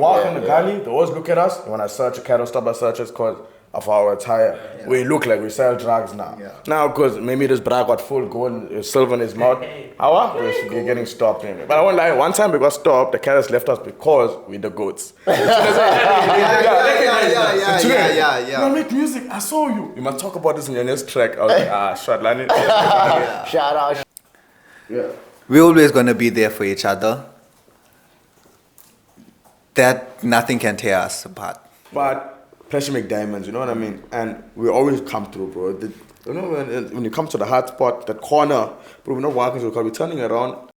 Walk in the gully, they always look at us. When I search a cattle stop, I search it's because of our attire. Yeah. We look like we sell drugs now. Yeah. Now, because maybe this bra got full gold, silver in his mouth. How we're getting stopped. But I won't lie, one time we got stopped, the carrots left us because we're the goats. Yeah. You make music, I saw you. You must talk about this in your next track. I was like, shut Lani. Shout out. Yeah. We're always going to be there for each other. That nothing can tear us apart. But pressure make diamonds, you know what I mean? And we always come through, bro. You know, when you come to the hard spot, that corner, bro, we're not walking through the car, we're turning around.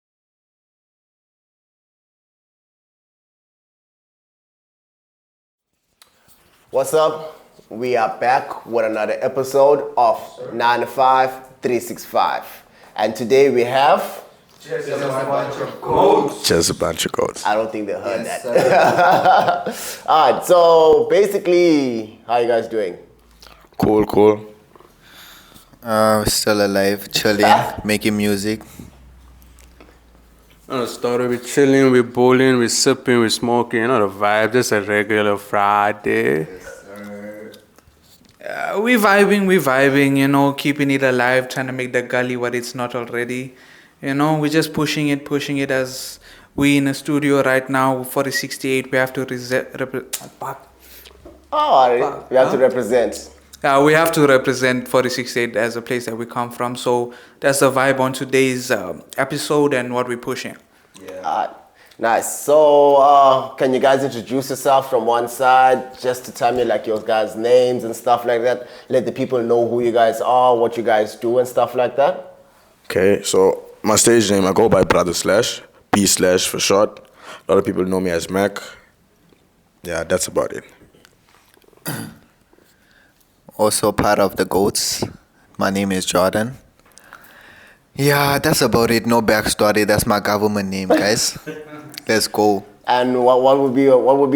What's up? We are back with another episode of 9 to 5, 365. And today we have... Just a bunch of goats. Just a bunch of goats. I don't think they heard that. All right, so basically, how you guys doing? Cool. Still alive, chilling, making music. Started with chilling, we're bowling, we're sipping, we're smoking, you know the vibe, just a regular Friday. We're vibing, you know, keeping it alive, trying to make the gully what it's not already. You know, we're just pushing it as we in a studio right now, 4068, we have to we have to represent. We have to represent 4068 as a place that we come from. So that's the vibe on today's episode and what we're pushing. Yeah. Nice. So can you guys introduce yourself from one side, just to tell me like your guys' names and stuff like that? Let the people know who you guys are, what you guys do and stuff like that. Okay, so my stage name, I go by Brother Slash, P Slash for short. A lot of people know me as Mac. Yeah, that's about it. Also part of the GOATs. My name is Jordan. Yeah, that's about it. No backstory. That's my government name, guys. Let's go. And what would be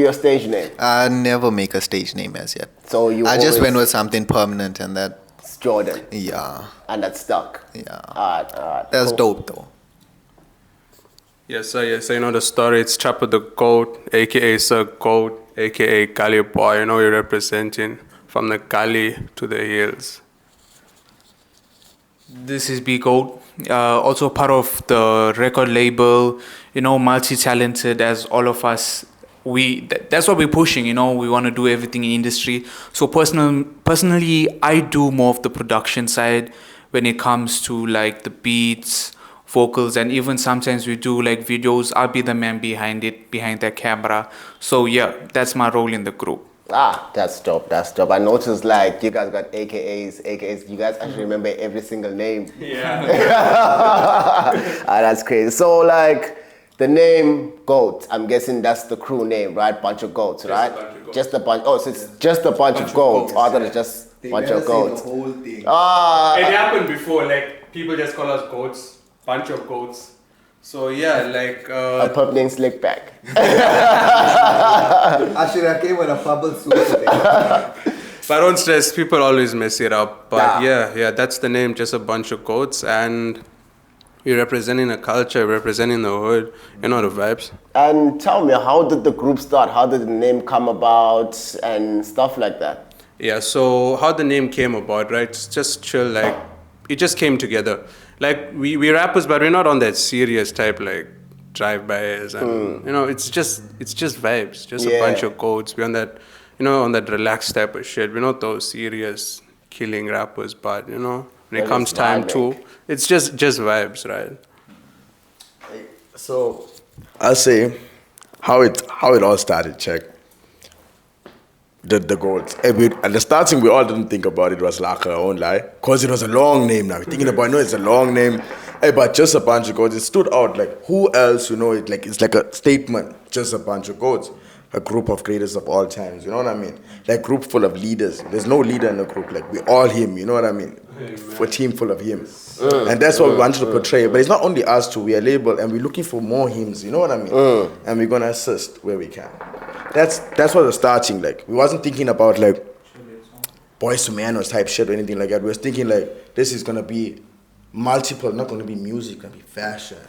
your stage name? I never make a stage name as yet. So I just went with something permanent and that. It's Jordan. Yeah. And that's stuck. Yeah. Alright. That's cool. dope though. Yes, sir, you know the story, it's Chopper the Goat, aka Sir Goat, aka Gully Boy, you know you're representing from the gully to the hills. This is B Goat, also part of the record label, you know, multi-talented as all of us. That's what we're pushing, you know, we want to do everything in industry. So personally, I do more of the production side when it comes to like the beats, vocals, and even sometimes we do like videos. I'll be the man behind the camera. So yeah, that's my role in the group. That's dope. I noticed like you guys got AKAs. You guys actually remember every single name. Yeah. That's crazy. So like the name Goat, I'm guessing that's the crew name, right? Bunch of goats, right? Just a bunch. Oh, so it's just a bunch of goats. I thought it's just a bunch of goats. The whole thing. It happened before, like people just call us goats, bunch of goats. So yeah, like a pup named Slickback. I should have came with a bubble suit today. But don't stress, people always mess it up. But yeah, that's the name, just a bunch of goats, and we're representing a culture, representing the hood, you know the vibes. And tell me, how did the group start? How did the name come about and stuff like that? Yeah, so how the name came about, right? It's just chill, like it just came together. Like we rappers, but we're not on that serious type like drive-bys, and you know it's just vibes, just a bunch of goats. We're on that, you know, on that relaxed type of shit. We're not those serious killing rappers, but you know when it comes time to, it's just vibes, right? So I'll say how it all started. Check the goats. At the starting, we all didn't think about it was like our own lie, cause it was a long name. Now we're thinking about, no, it's a long name. But just a bunch of goats. It stood out. Like who else? You know, it's like a statement. Just a bunch of goats. A group of greatest of all times. You know what I mean? Like group full of leaders. There's no leader in the group. Like we all him. You know what I mean? For a team full of him. And that's what we wanted to portray. But it's not only us two. We are labeled and we're looking for more hymns. You know what I mean? And we're gonna assist where we can. That's what was starting. Like we wasn't thinking about like Boys to Man or type shit or anything like that. We was thinking like this is gonna be multiple. Not gonna be music. Gonna be fashion,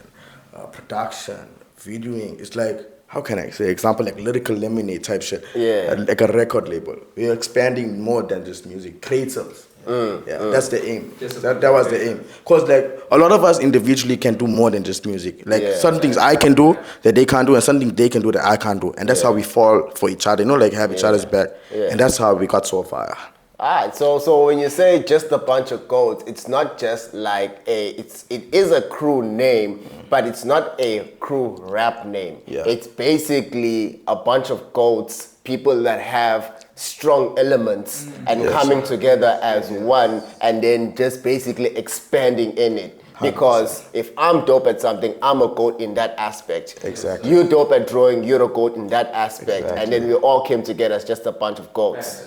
production, videoing. It's like how can I say, example, like Lyrical Lemonade type shit. Yeah. Like a record label. We're expanding more than just music. Creatives. That's the aim. That was the aim. Because like a lot of us individually can do more than just music. Like certain things I can do that they can't do, and something they can do that I can't do. And that's how we fall for each other. You know, like have each other's back. And that's how we got so far. Alright, so when you say just a bunch of goats, it's not just like it is a crew name, but it's not a crew rap name. Yeah. It's basically a bunch of goats, people that have strong elements and coming together as one, and then just basically expanding in it. Because if I'm dope at something, I'm a goat in that aspect. Exactly. You're dope at drawing, you're a goat in that aspect. And then we all came together as just a bunch of goats.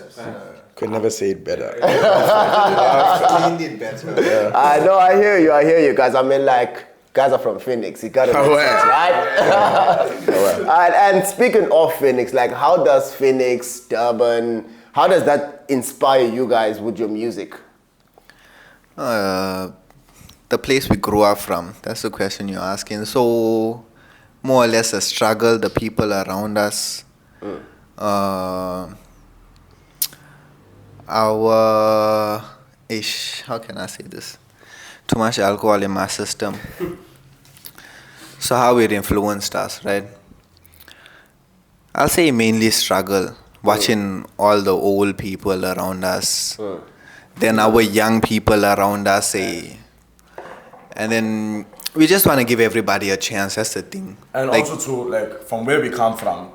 Could never say it better. I know, I hear you guys. I mean, like, guys are from Phoenix. You gotta make sense, right? And speaking of Phoenix, like, how does Phoenix, Durban, how does that inspire you guys with your music? The place we grew up from, that's the question you're asking. So, more or less a struggle, the people around us. How can I say this? Too much alcohol in my system. So how it influenced us, right? I'll say mainly struggle, watching all the old people around us. Then our young people around us, and then we just want to give everybody a chance, that's the thing. And like, also too, like from where we come from,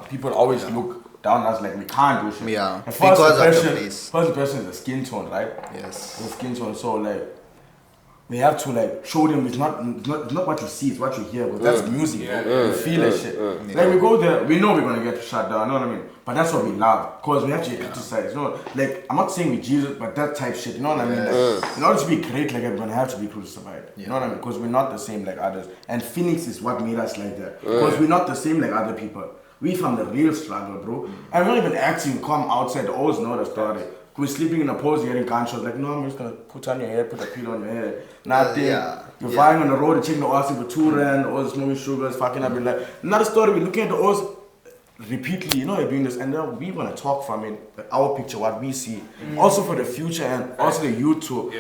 people always look down on us like we can't do shit. Yeah, And because of the place. First impression is the skin tone, right? Yes. The skin tone. So like we have to like show them it's not what you see, it's what you hear. Because that's music, bro. You feel that shit. Like we go there, we know we're gonna get shut down. You know what I mean? But that's what we love, cause we have to criticize. You know, like I'm not saying we Jesus, but that type shit. You know what I mean? Like, in order to be great, like we're gonna have to be crucified. You know what I mean? Because we're not the same like others. And Phoenix is what made us like that. Because we're not the same like other people. We from the real struggle, bro. And we're not even acting come outside. Always know the story. We're sleeping in a pose, hearing gunshots. Like, no, I'm just gonna put on your head, put a pillow on your head. Nothing. You're flying on the road, checking the Aussie for 2 rand, all the smoking sugars, fucking up. Like, another story. We're looking at the Oz repeatedly. You know, you're doing this, and then we wanna talk from it, our picture, what we see. Also for the future, and also the youth to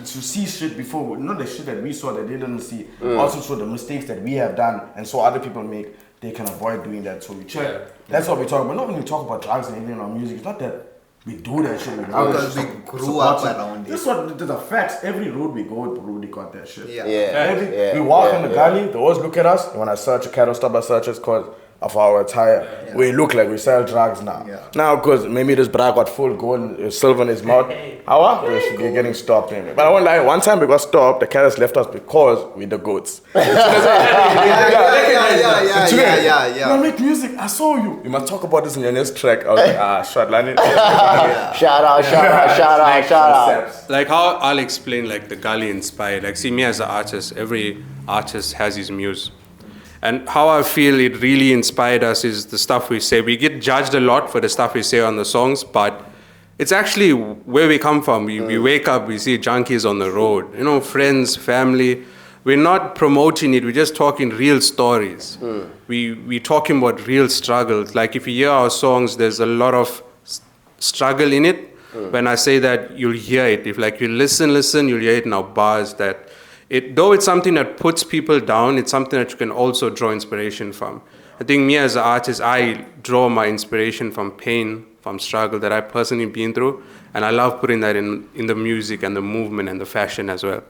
see shit before, not the shit that we saw that they didn't see. Also so the mistakes that we have done, and so other people make. They can avoid doing that, so we check. That's what we talk about. Not when we talk about drugs and anything in our music. It's not that we do that shit. Because we grew up around it. That's what the facts. Every road we go, bro, they got that shit. Yeah. We walk in the gully. They always look at us. When I search a cattle stop, I search us because of our attire. We look like we sell drugs now. Now, because maybe this bra got full gold, silver in his mouth. How we're getting stopped. But I won't lie, one time we got stopped, the carrots left us because we're the goats. Yeah. You make music, I saw you. You must talk about this in your next track. I was like, shut Lani. Shout out. Like how I'll explain like the Gully inspired. Like see me as an artist, every artist has his muse. And how I feel it really inspired us is the stuff we say. We get judged a lot for the stuff we say on the songs, but it's actually where we come from. We wake up, we see junkies on the road, you know, friends, family. We're not promoting it, we're just talking real stories. We're talking about real struggles. Like if you hear our songs, there's a lot of struggle in it. When I say that, you'll hear it. If like you listen, you'll hear it in our bars that though it's something that puts people down, it's something that you can also draw inspiration from. I think me as an artist, I draw my inspiration from pain, from struggle that I've personally been through. And I love putting that in the music and the movement and the fashion as well.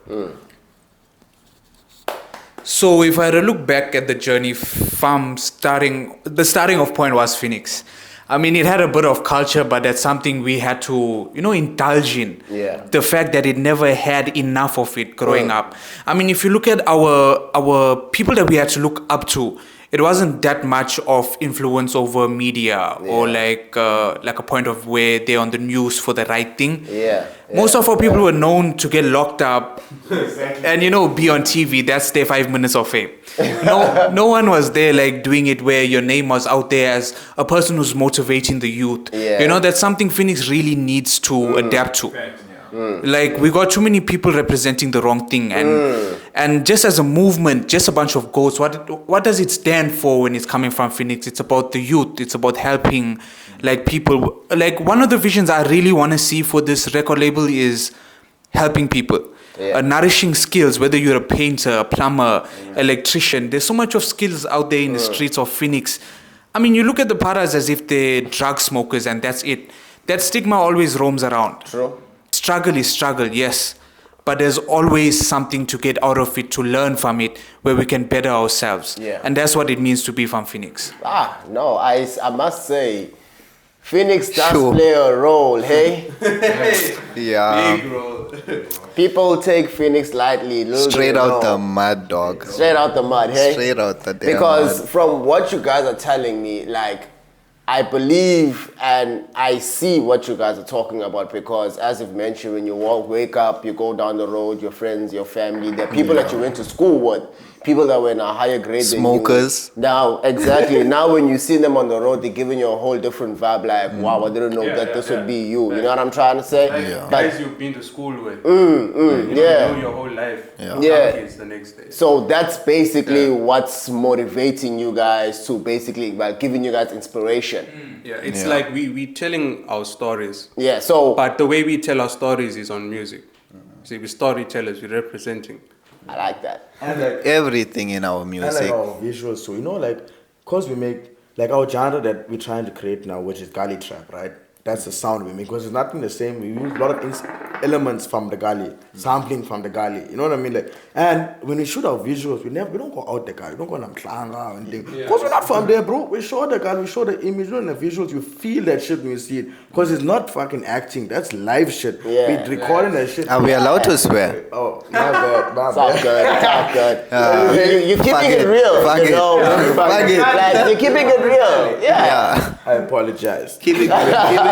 So if I had to look back at the journey from the starting of point was Phoenix. I mean, it had a bit of culture, but that's something we had to, indulge in. Yeah. The fact that it never had enough of it growing up. I mean, if you look at our people that we had to look up to, it wasn't that much of influence over media or like a point of where they're on the news for the right thing. Most of our people were known to get locked up and be on TV. That's their 5 minutes of fame. No one was there like doing it where your name was out there as a person who's motivating the youth. That's something Phoenix really needs to adapt to. Like we got too many people representing the wrong thing, and just as a movement, just a bunch of goats. What does it stand for when it's coming from Phoenix? It's about the youth. It's about helping, like people. Like one of the visions I really want to see for this record label is helping people. Nourishing skills, whether you're a painter, a plumber, electrician. There's so much of skills out there in the streets of Phoenix. I mean, you look at the paras as if they're drug smokers and that's it. That stigma always roams around. True. Struggle is struggle, yes. But there's always something to get out of it, to learn from it, where we can better ourselves. Yeah. And that's what it means to be from Phoenix. No, I must say, Phoenix does Sure. play a role, hey? Yeah. Big role. People take Phoenix lightly. Little Straight do they out know. the mud, dog. Straight out the mud, hey? Straight out the damn Because mud. from what you guys are telling me, like, I believe and I see what you guys are talking about because, as you've mentioned, when you wake up, you go down the road, your friends, your family, the people that you went to school with, people that were in a higher grade Smokers. than you. Now, exactly. Now, when you see them on the road, they're giving you a whole different vibe. Like, wow, I didn't know that this would be you. You know what I'm trying to say? Like But guys you've been to school with. You yeah. know your whole life. Yeah. Yeah. Kids the next day. So that's basically what's motivating you guys to basically, well, giving you guys inspiration. Yeah, it's like we telling our stories. Yeah, so But the way we tell our stories is on music. See, we're storytellers, we're representing. I like that. And like, Everything in our and music. like our visuals too. You know, like, cause we make like our genre that we're trying to create now, which is gully trap, right? That's the sound we make because it's nothing the same. We use a lot of elements from the gully, sampling from the gully. You know what I mean? Like, and when we shoot our visuals, we don't go out the gully. We don't go Namklanga and things. Because we're not from there, bro. We show the gully, we show the image, you know, in the visuals, you feel that shit when you see it. Because it's not fucking acting. That's live shit. Yeah. We're recording that shit. Are we allowed to swear? Oh, my bad, my It's all bad. good. It's all good. You're fuck keeping it it. real. Fuck You it. know? Fuck it. Like, you're keeping it real. Yeah. Yeah. I apologize. Keep it.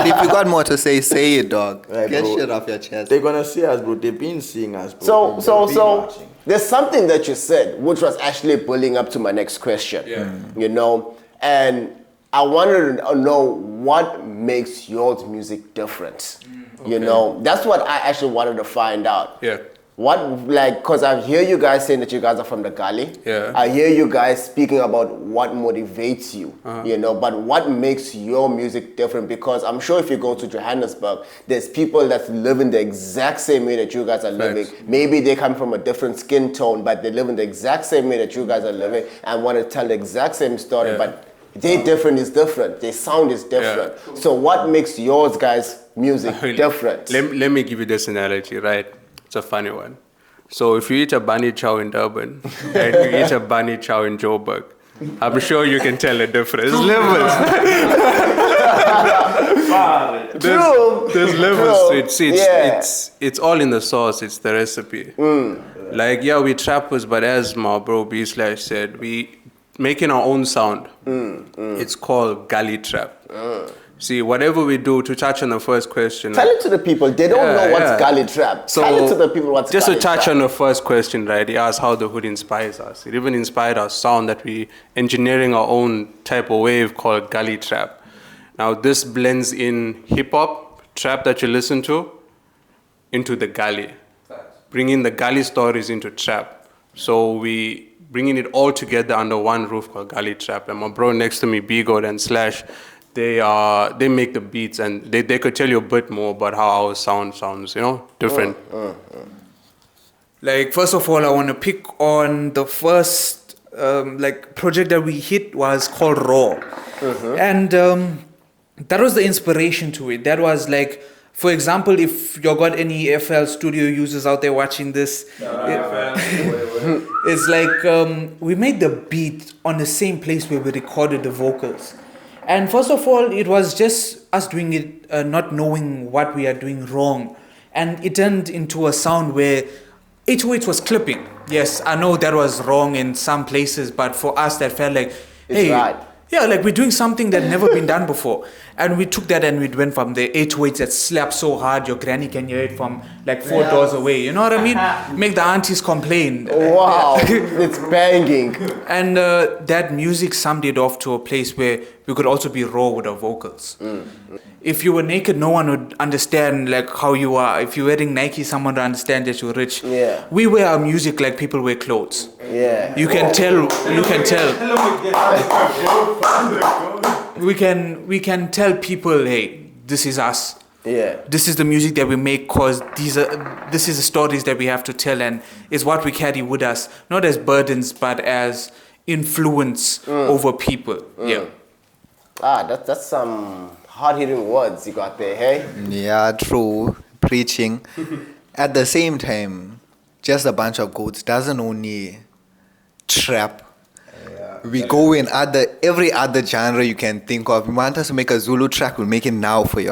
If you got more to say it, dog. Right, Get bro. shit off your chest. They're gonna see us, bro. They've been seeing us, bro. So there's something that you said which was actually pulling up to my next question. Yeah. You know, and I wanted to know what makes your music different. You know, that's what I actually wanted to find out. Yeah. What, like, because I hear you guys saying that you guys are from the Gully. Yeah. I hear you guys speaking about what motivates you, you know, but what makes your music different? Because I'm sure if you go to Johannesburg, there's people that live in the exact same way that you guys are living. Maybe they come from a different skin tone, but they live in the exact same way that you guys are living and want to tell the exact same story, but their different is different. Their sound is different. So what makes yours guys' music different? Let me give you this analogy, right? It's a funny one. So if you eat a bunny chow in Durban and you eat a bunny chow in Joburg, I'm sure you can tell the difference. There's levels. There's levels to it. See, it's all in the sauce. It's the recipe. Like, yeah, we trappers, but as my bro B-Slash said, we making our own sound. It's called gully trap. See, whatever we do, to touch on the first question. Tell it to the people. They don't know what's gully trap. So, tell it to the people what's just gully to touch trap. on the first question, right? He asked how the hood inspires us. It even inspired our sound that we engineering our own type of wave called gully trap. Now, this blends in hip hop, trap that you listen to, into the gully. Bringing the gully stories into trap. So we bringing it all together under one roof called gully trap. And my bro next to me, B-God and Slash, they make the beats and they could tell you a bit more about how our sound sounds, you know, different. Like, first of all, I want to pick on the first project that we hit was called Raw. And that was the inspiration to it. That was like, for example, if you got any FL Studio users out there watching this, it's like we made the beat on the same place where we recorded the vocals. And first of all, it was just us doing it, not knowing what we are doing wrong. And it turned into a sound where 808 was clipping. Yes, I know that was wrong in some places, but for us that felt like, hey, right. Yeah, like we're doing something that never been done before. And we took that and we went from the 808s that slap so hard your granny can hear it from like 4 doors away. You know what I mean? Make the aunties complain. Wow, it's banging. And that music summed it off to a place where we could also be raw with our vocals. If you were naked, no one would understand like how you are. If you're wearing Nike, someone would understand that you're rich. Yeah. We wear our music like people wear clothes. Yeah. You can tell. We can tell people, hey, this is us. Yeah. This is the music that we make because this is the stories that we have to tell, and it's what we carry with us, not as burdens but as influence over people. Yeah. That's some hard-hitting words you got there, hey? Yeah, true. Preaching. At the same time, just a bunch of goats doesn't only trap. We go in every other genre you can think of. You want us to make a Zulu track, we'll make it now for you.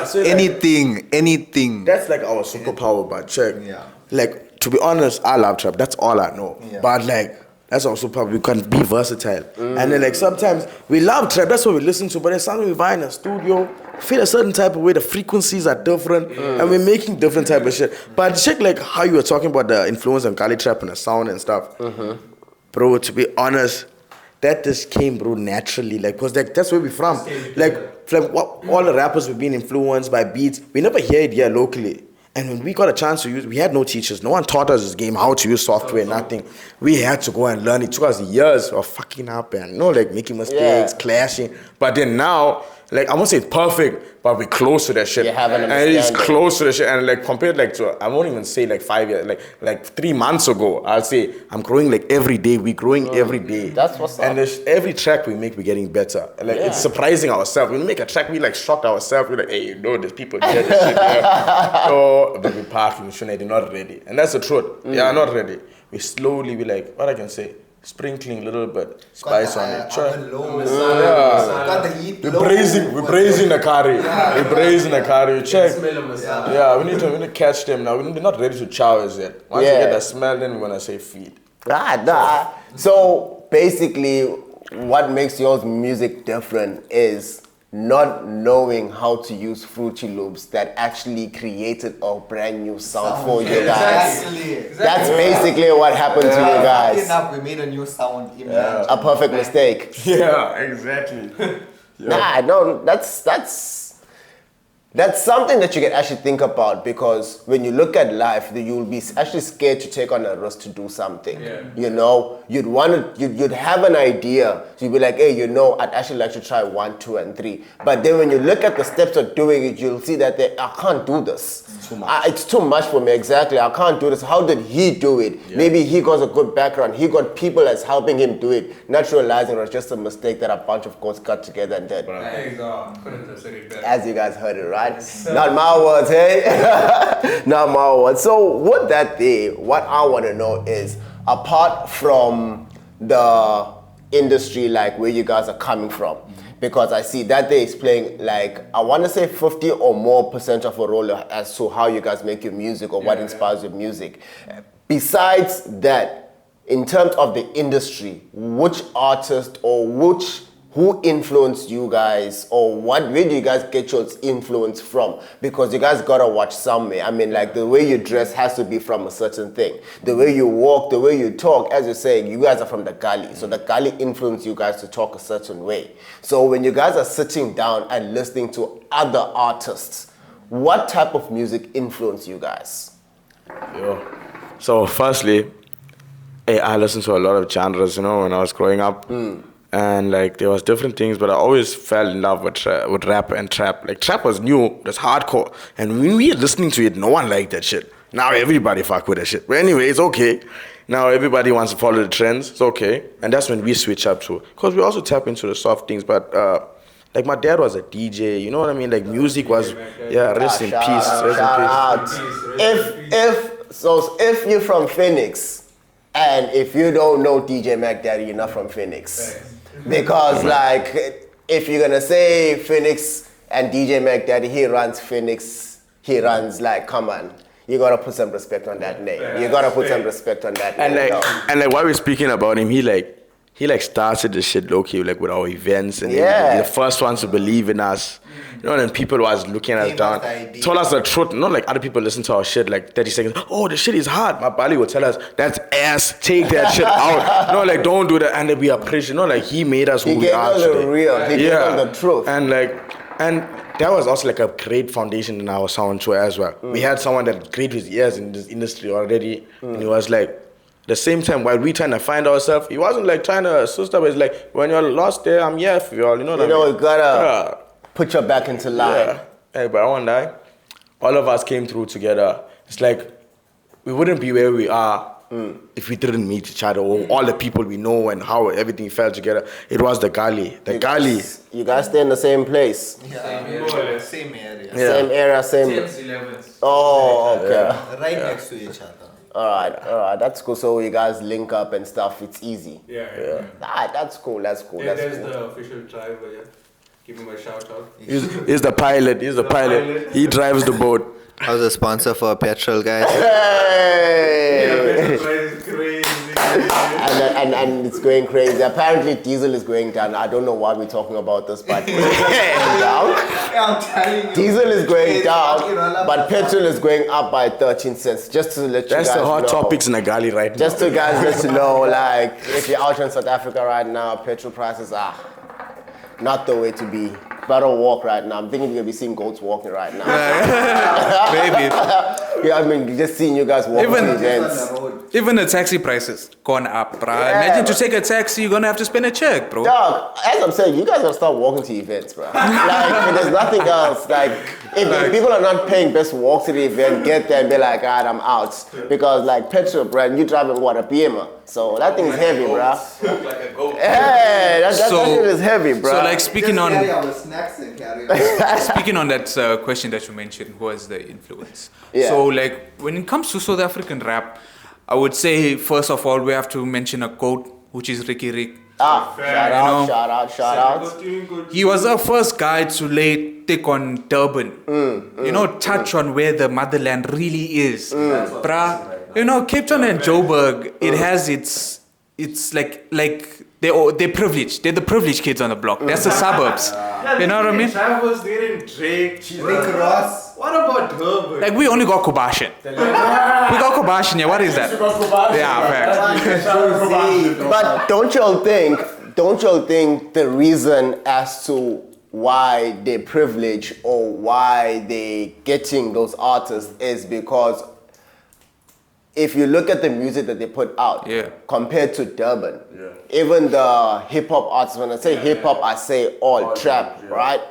So anything. That's like our superpower, but check. Yeah. Like, to be honest, I love trap. That's all I know. Yeah. But like, that's our superpower. We can be versatile. And then like sometimes we love trap. That's what we listen to. But then sometimes we buy in a studio, feel a certain type of way. The frequencies are different, and we're making different type of shit. But check like how you were talking about the influence of Gali trap and the sound and stuff, bro. To be honest, that just came, bro, naturally. Like, cause like that's where we're from. Like what, all the rappers were being influenced by beats. We never hear it here locally. And when we got a chance to use, we had no teachers. No one taught us this game, how to use software, nothing. We had to go and learn. It took us years of fucking up and like making mistakes, clashing. But then now, like I won't say it's perfect, but we're close to that shit. You have an and it is understanding. close to that shit. And like compared like to, I won't even say like 5 years, like 3 months ago, I'll say I'm growing like every day. We're growing every day. That's what's up. And every track we make, we're getting better. And like it's surprising ourselves. When we make a track, we like shocked ourselves. We're like, hey, you know, there's people get this shit here. So, but we're parking, they're not ready. And that's the truth. Yeah, not ready. We slowly, we like, what I can say, sprinkling a little bit spice on it. We're braising the curry. We're braising the curry. Check. Yeah, we need to catch them now. We're not ready to chow as yet. Once we get the smell, then we're gonna say feed. So basically, what makes your music different is not knowing how to use Fruity Loops that actually created a brand new sound for you guys. Exactly. That's basically what happened to you guys. Enough, we made a new sound. A perfect mistake. Yeah, exactly. No, that's something that you can actually think about, because when you look at life, you'll be actually scared to take on a risk to do something. You know, you'd have an idea. So you'd be like, hey, you know, I'd actually like to try 1, 2, and 3. But then when you look at the steps of doing it, you'll see that I can't do this. It's too much for me. Exactly. I can't do this. How did he do it? Maybe he got a good background. He got people that's helping him do it. Not realizing it was just a mistake that a bunch of course got together and did. As you guys heard it, right? Not my words, hey? Not my words. So with that there, what I want to know is, apart from the industry, like where you guys are coming from, because I see that day is playing like, I want to say 50 or more % of a role as to how you guys make your music or what inspires your music. Besides that, in terms of the industry, which artist or who influenced you guys, or where do you guys get your influence from? Because you guys gotta watch somewhere. I mean, like the way you dress has to be from a certain thing. The way you walk, the way you talk, as you're saying, you guys are from the Gali. So the Gali influenced you guys to talk a certain way. So when you guys are sitting down and listening to other artists, what type of music influenced you guys? So firstly, I listened to a lot of genres, you know, when I was growing up. And like there was different things, but I always fell in love with rap and trap. Like trap was new, that's hardcore. And when we were listening to it, no one liked that shit. Now everybody fuck with that shit. But anyway, it's okay. Now everybody wants to follow the trends, it's okay. And that's when we switch up to, because we also tap into the soft things, but like my dad was a DJ, you know what I mean? Like music was, rest in peace. If you're from Phoenix, and if you don't know DJ Mac Daddy, you're not from Phoenix. Because like, if you're gonna say Phoenix and DJ Mac Daddy, he runs Phoenix, he runs like, come on. You gotta put some respect on that name. You gotta put some respect on that name. And like while we're speaking about him, he he like started the shit low key like with our events and Yeah. the first ones to believe in us. You know, and people was looking us Gave down, us the idea. told us the truth. Not like other people listen to our shit like 30 seconds. Oh, the shit is hard. My Bali would tell us that's ass. Take that shit out. No, like don't do that. And then we appreciate. No, like he made us who He we gave are us today. the real. He gave us the truth. And that was also like a great foundation in our sound too as well. We had someone that great his years in this industry already, and he was like, the same time while we trying to find ourselves, he wasn't like trying to assist us. It's like when you're lost there, I'm here for y'all. You know what I mean? You gotta put your back into line. Yeah. Hey, but I won't lie. All of us came through together. It's like we wouldn't be where we are if we didn't meet each other or all the people we know and how everything fell together. It was the Gali. The Gali. You guys stay in the same place. Yeah, same area. Yeah. Same area, same. 11s. Oh, okay. Right next to each other. All right. That's cool. So you guys link up and stuff. It's easy. Yeah. Alright, that's cool. That's cool. Yeah, That's there's cool. the official driver, yeah. Give him a shout out. He's the pilot. He's the pilot. pilot. He drives the boat. I was a sponsor for petrol, guys. Hey! Price is crazy. and it's going crazy. Apparently, diesel is going down. I don't know why we're talking about this, but it's going down. I'm telling you. Diesel is going It's down, fucking all up but and petrol is going up by 13 cents. Just to let you That's guys the hot know. topics in the Gali right now. Just to guys let you know, like, if you're out in South Africa right now, petrol prices are not the way to be. Better walk right now. I'm thinking you're gonna be seeing goats walking right now. Maybe. Yeah, I mean, just seeing you guys walking Even- to events. Even the taxi prices gone up, bruh. Imagine to take a taxi, you're gonna have to spend a check, bro. Dog, as I'm saying, you guys gotta start walking to events, bro. Like, there's nothing else. Like, if people are not paying, best walk to the event, get there and be like, alright, I'm out. Because, like, petrol, bro, you driving what, a BMer? So that thing is heavy, bro. Hey, that shit is heavy, bro. So like speaking on our snacks and carry on. speaking on that question that you mentioned, who was the influence? Yeah. So like when it comes to South African rap, I would say first of all we have to mention a quote which is Ricky Rick. shout know. out. He was the first guy to lay thick on Durban. Touch on where the motherland really is. Bruh. Cape Town and Joburg, it has it's like they're privileged. They're the privileged kids on the block. That's the suburbs. You know what I mean? Travels, they're in Drake. Rick Ross. What about Durban? Like we only got Kobashin. We got Kobashin, yeah. What is that? Yeah, facts. But don't y'all think the reason as to why they're privileged or why they're getting those artists is because if you look at the music that they put out compared to Durban, even the hip hop artists, when I say hip hop, I say all trap, right?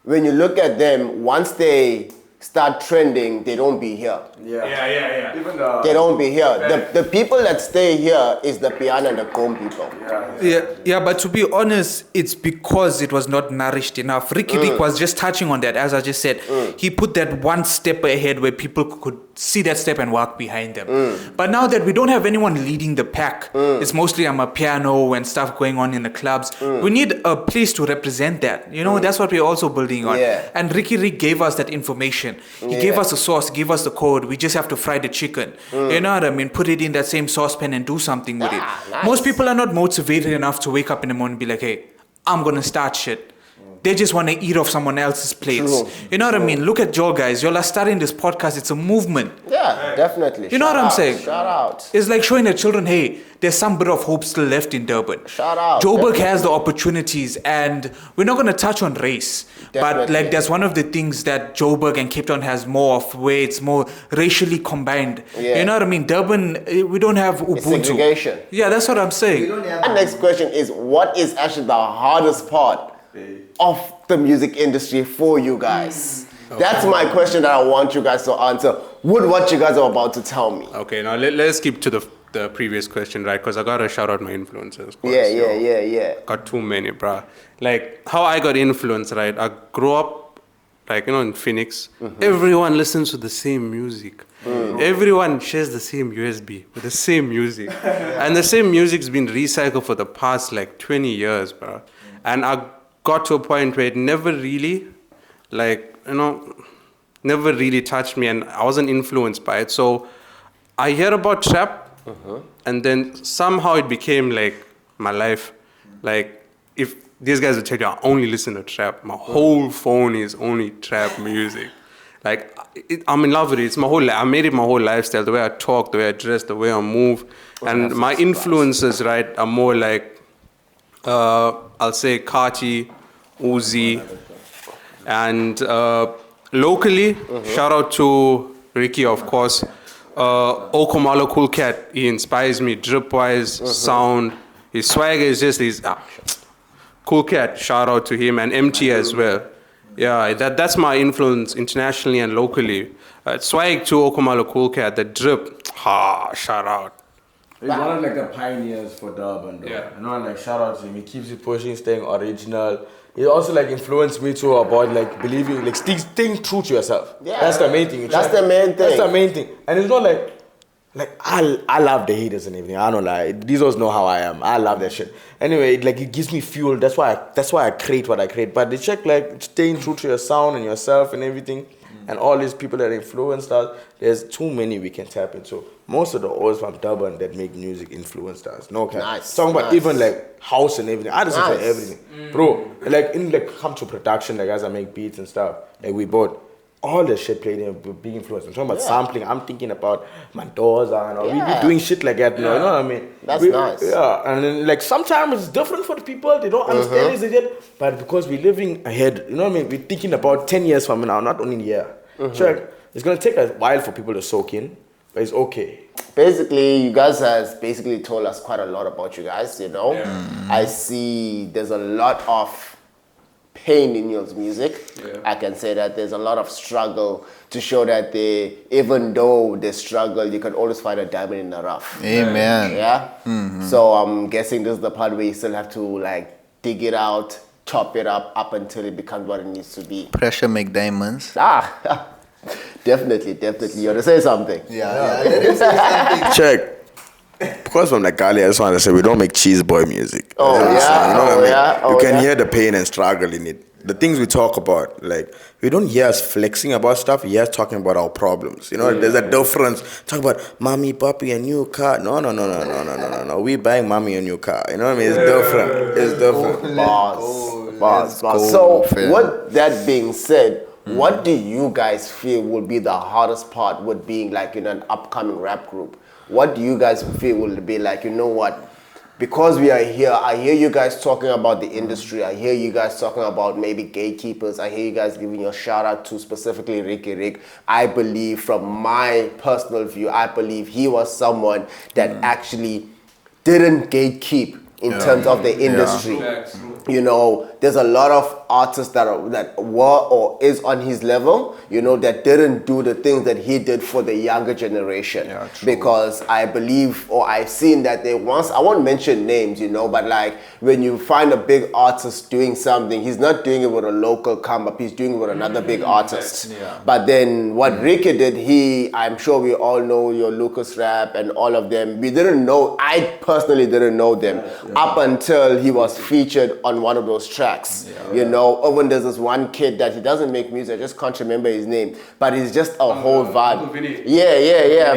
When you look at them, once they start trending, they don't be here. Yeah. Even They don't be here. The people that stay here is the piano and the comb people. Yeah, but to be honest, it's because it was not nourished enough. Ricky Rick was just touching on that, as I just said. He put that one step ahead where people could see that step and walk behind them. But now that we don't have anyone leading the pack, it's mostly a piano and stuff going on in the clubs. We need a place to represent that. That's what we're also building on. Yeah. And Ricky Rick gave us that information. He gave us the sauce, gave us the code. We just have to fry the chicken. You know what I mean? Put it in that same saucepan and do something with it. Nice. Most people are not motivated enough to wake up in the morning and be like, hey, I'm going to start shit. They just want to eat off someone else's plates. True. You know what I mean? Look at y'all guys. Y'all are starting this podcast. It's a movement. Yeah, definitely. You know what I'm saying? Shout out. It's like showing the children, hey, there's some bit of hope still left in Durban. Shout out. Joburg Definitely. has the opportunities, and we're not going to touch on race. But Definitely. like that's one of the things that Joburg and Cape Town has more of, where it's more racially combined. Yeah. You know what I mean? Durban, we don't have Ubuntu. segregation. Yeah, that's what I'm saying. My next question is, what is actually the hardest part of the music industry for you guys? That's my question that I want you guys to answer with what you guys are about to tell me. Okay, now let's keep to the previous question, right? Because I gotta shout out my influencers. Yeah. Got too many, bruh. Like how I got influenced, right? I grew up, like in Phoenix. Everyone listens to the same music. Everyone shares the same USB with the same music, and the same music's been recycled for the past like 20 years, bruh. And I got to a point where it never really, never really touched me, and I wasn't influenced by it. So I hear about trap, and then somehow it became like my life. Like, if these guys would tell you I only listen to trap, my whole phone is only trap music. Like, I'm in love with it. It's my whole I made it my whole lifestyle. The way I talk, the way I dress, the way I move. And my influences, right, are more like, I'll say Kati, Uzi, and locally, shout out to Ricky, of course. Okomalo Cool Cat, he inspires me drip-wise, sound. His swagger is just Cool Cat, shout out to him, and MT as well. Yeah, that's my influence internationally and locally. Swag to Okomalo Cool Cat, the drip, shout out. He's one of like the pioneers for Durban, though. Yeah. You know, like shout out to him. He keeps it pushing, staying original. He also like influenced me too about like believing, like staying true to yourself. Yeah. That's the main thing. That's the main thing. That's the main thing. And it's not like I love the haters and everything. I don't lie. These guys know how I am. I love that shit. Anyway, it gives me fuel. That's why I create what I create. But they check like staying true to your sound and yourself and everything. And all these people that influenced us, there's too many we can tap into. Most of the oils from Durban that make music influenced us. No cap. Nice. Talking about Nice. even like house and everything. I just Nice. say everything. Bro, like in like come to production, like as I make beats and stuff, like we bought all the shit played in big influence. I'm talking about sampling. I'm thinking about Mendoza and all. We be doing shit like that. You know what I mean? That's nice. Yeah, and then, like sometimes it's different for the people. They don't understand it, but because we're living ahead, you know what I mean? We're thinking about 10 years from now, not only a year. Sure, it's gonna take a while for people to soak in, but it's okay. Basically, you guys has basically told us quite a lot about you guys, you know. I see there's a lot of pain in your music. I can say that there's a lot of struggle to show that even though they struggle, you can always find a diamond in the rough. Amen. Yeah? So I'm guessing this is the part where you still have to like dig it out, chop it up until it becomes what it needs to be. Pressure make diamonds. Definitely. You want to say something? Check. Because from Nakali, I just want to say we don't make cheese boy music. Oh, You know yeah? what I Oh, mean? yeah? Oh, You can yeah? hear the pain and struggle in it. The things we talk about, like we don't hear us flexing about stuff. We hear us talking about our problems. You know, there's a difference. Talk about mommy, papi, a new car. No. We buying mommy a new car. You know what I mean? It's different. It's different. Boss. So, with that being said, what do you guys feel will be the hardest part with being like in an upcoming rap group? What do you guys feel will be like, you know what? Because we are here, I hear you guys talking about the industry. I hear you guys talking about maybe gatekeepers. I hear you guys giving your shout out to specifically Ricky Rick. I believe from my personal view, I believe he was someone that actually didn't gatekeep in terms of the industry. You know, there's a lot of artists that were or is on his level, you know, that didn't do the things that he did for the younger generation. Because I believe, or I've seen that I won't mention names, you know, but like when you find a big artist doing something, he's not doing it with a local come up, he's doing it with another big artist. But then what Ricky did, I'm sure we all know your Lucas Rap and all of them. I personally didn't know them up until he was featured on one of those tracks. You know, even there's this one kid that he doesn't make music, I just can't remember his name, but he's just a whole vibe.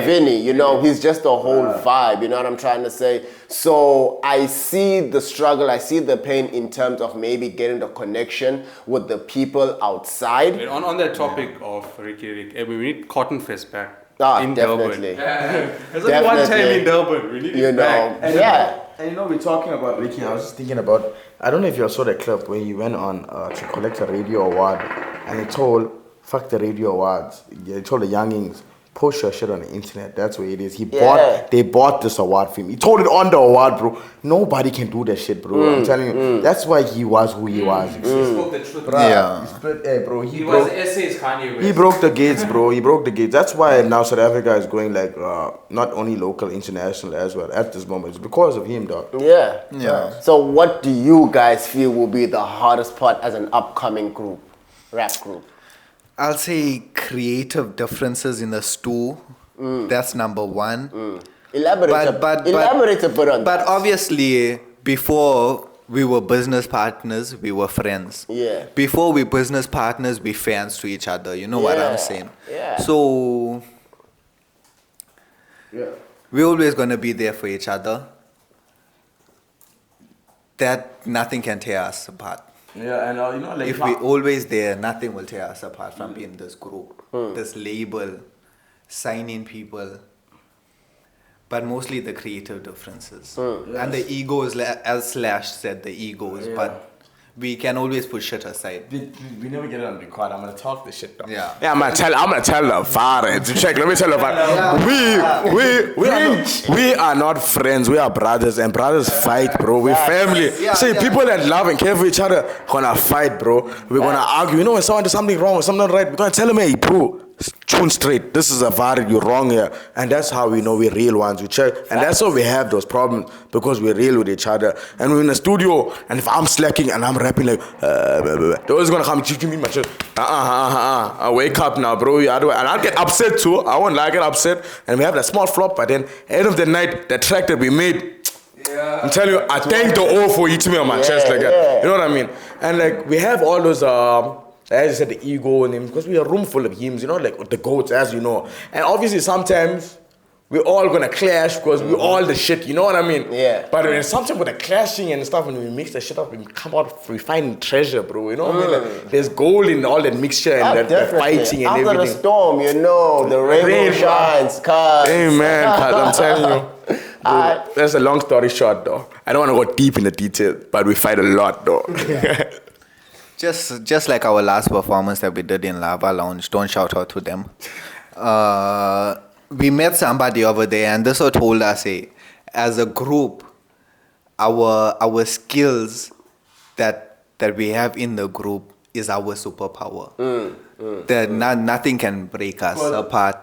Vinny, you know, he's just a whole vibe, you know what I'm trying to say? So I see the struggle, I see the pain in terms of maybe getting the connection with the people outside. Wait, on that topic of Ricky Rick, we need Cotton Fest back. In Definitely. Durban. There's only one time in Durban. We need it back. And you know, we're talking about Ricky. I was just thinking about, I don't know if you saw the clip where he went on to collect a radio award and he told, fuck the radio awards. He told the youngings, post your shit on the internet. That's what it is. They bought this award for him. He told it on the award, bro. Nobody can do that shit, bro. I'm telling you. That's why he was who he was. He spoke the truth. Bro, He was essays Kanye West. he broke the gates, bro. He broke the gates. That's why now South Africa is going like not only local, international as well at this moment. It's because of him, dog. Yeah. So what do you guys feel will be the hardest part as an upcoming group, rap group? I'll say creative differences in the stew. That's number one. Elaborate a bit on that. But obviously, before we were business partners, we were friends. Yeah. Before we business partners, we fans to each other. You know what I'm saying? Yeah. So we're always gonna be there for each other. that nothing can tear us apart. Yeah, and you know, like If we're always there, nothing will tear us apart from being this group, this label, signing people, but mostly the creative differences. And the egos, as Slash said, the egos, but we can always push it aside. we never get it on record. I'm gonna talk this shit though. Yeah. I'm gonna tell the father. Check. Let me tell the father. We are not friends. We are brothers, and brothers fight, bro. We family. See, people that love and care for each other gonna fight, bro. We're gonna argue. You know, when someone does something wrong or something not right, we're gonna tell him, hey, bro, tune straight. This is a viral. You're wrong here, and that's how we know we're real ones. We check, and that's why we have those problems because we're real with each other. And we're in the studio, and if I'm slacking and I'm rapping like, they're always gonna come give me my shit. I wake up now, bro. And I'll get upset too. I won't lie, I get upset, and we have that small flop. But then, end of the night, the track that we made. I'm telling you, I thank the O for hitting me on my chest like that. You know what I mean? And like we have all those as I said, the ego in him, because we are a room full of hymns, you know, like the goats, as you know. And obviously sometimes we're all gonna clash because we're all the shit, you know what I mean? Yeah. But when sometimes with the clashing and stuff, when we mix the shit up, we come out, we find treasure, bro. You know what I mean? Like, there's gold in all that mixture and the fighting and After everything. the storm, you know, the rainbow shines, cuz. Amen, cuz I'm telling you. Bro, that's a long story short, though. I don't want to go deep in the details, but we fight a lot, though. Just like our last performance that we did in Lava Lounge, don't shout out to them. We met somebody over there, and this one told us, hey, as a group, our skills that we have in the group is our superpower. That nothing can break us apart.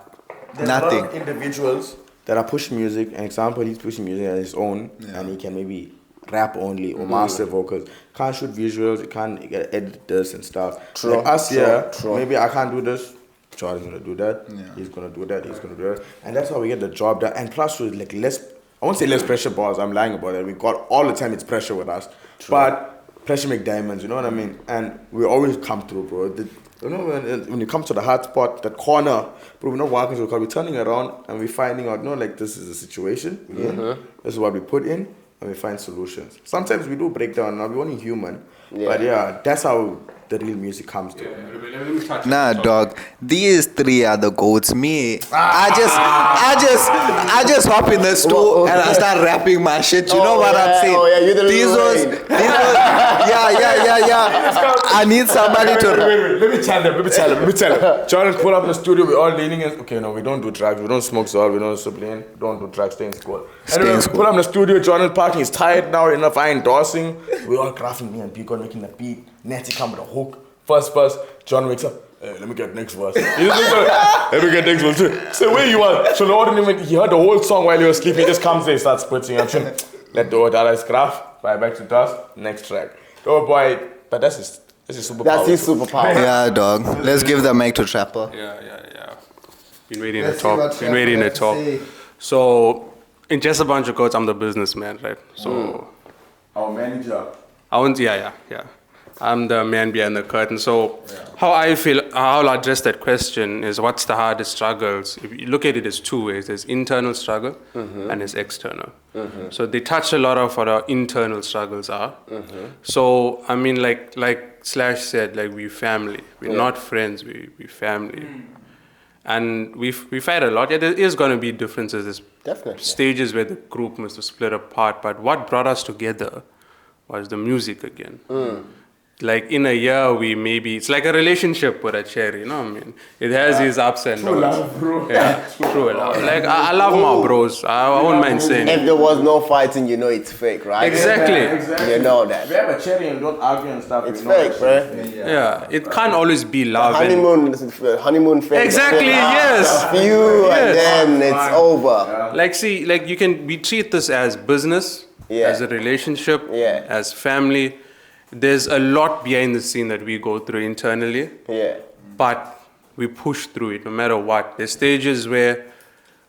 There's Nothing. a lot of individuals that are pushing music. An example, he's pushing music on his own, and he can maybe rap only or master vocals. Can't shoot visuals, you can't edit this and stuff. True. Like us here, True. maybe I can't do this. Jordan's gonna do that. He's gonna do that. He's gonna do that. And that's how we get the job done. And plus, with like less, I won't say less pressure balls. I'm lying about it. We got all the time. It's pressure with us, but pressure make diamonds. You know what I mean? And we always come through, bro. You know when you come to the hard spot, that corner, bro. We're not walking to the car. We're turning around and we're finding out. No, like this is a situation. This is what we put in. And we find solutions. Sometimes we do break down. Now we're only human, but yeah, that's how the real music comes to. Nah, dog. These three are the goats. Me, I just hop in the store and I start rapping my shit. You know what I'm saying? Oh yeah, you're the These was, yeah. I need somebody to. Wait. Let me tell them. Jordan pull up in the studio. We're all leaning in. Okay, no, we don't do drugs. We don't smoke salt. We don't supplement. Don't do drugs. Stay in school. Pull up in the studio. Jordan parking is tired now. Enough. I endorsing. We're all graphing me and Pico making the beat. Natty come with a hook. First verse, John wakes up. Hey, let me get next verse. Let me get next verse. Say, where you are? So the audience, he heard the whole song while he was sleeping. He just comes there, starts splitting. Let the audience graph. Bye back to dust. Next track. Oh boy, but that's his superpower. That's his superpower. Yeah, dog. Let's give the mic to Trapper. Yeah. Been waiting to talk. So, in Just a Bunch of Codes, I'm the businessman, right? So, Our manager. Yeah. I'm the man behind the curtain. So how I'll address that question is what's the hardest struggles? If you look at it as two ways. There's internal struggle and there's external. So they touch a lot of what our internal struggles are. So, I mean, like Slash said, like we're family. We're not friends, we're family. And we fight a lot. Yeah, there is going to be differences. There's Definitely. stages where the group must have split apart. But what brought us together was the music again. Like in a year, it's like a relationship with a cherry, you know what I mean? It has these ups and downs. True love, bro. Yeah, true love. Like I love my bros. I won't mind saying If it. there was no fighting, you know it's fake, right? Exactly. You know that. We have a cherry and don't argue and stuff. It's fake, bro. Yeah, it can't always be love. Honeymoon phase. Exactly, yes. Few and then it's over. We treat this as business, as a relationship, as family. There's a lot behind the scene that we go through internally. Yeah. But we push through it no matter what. There's stages where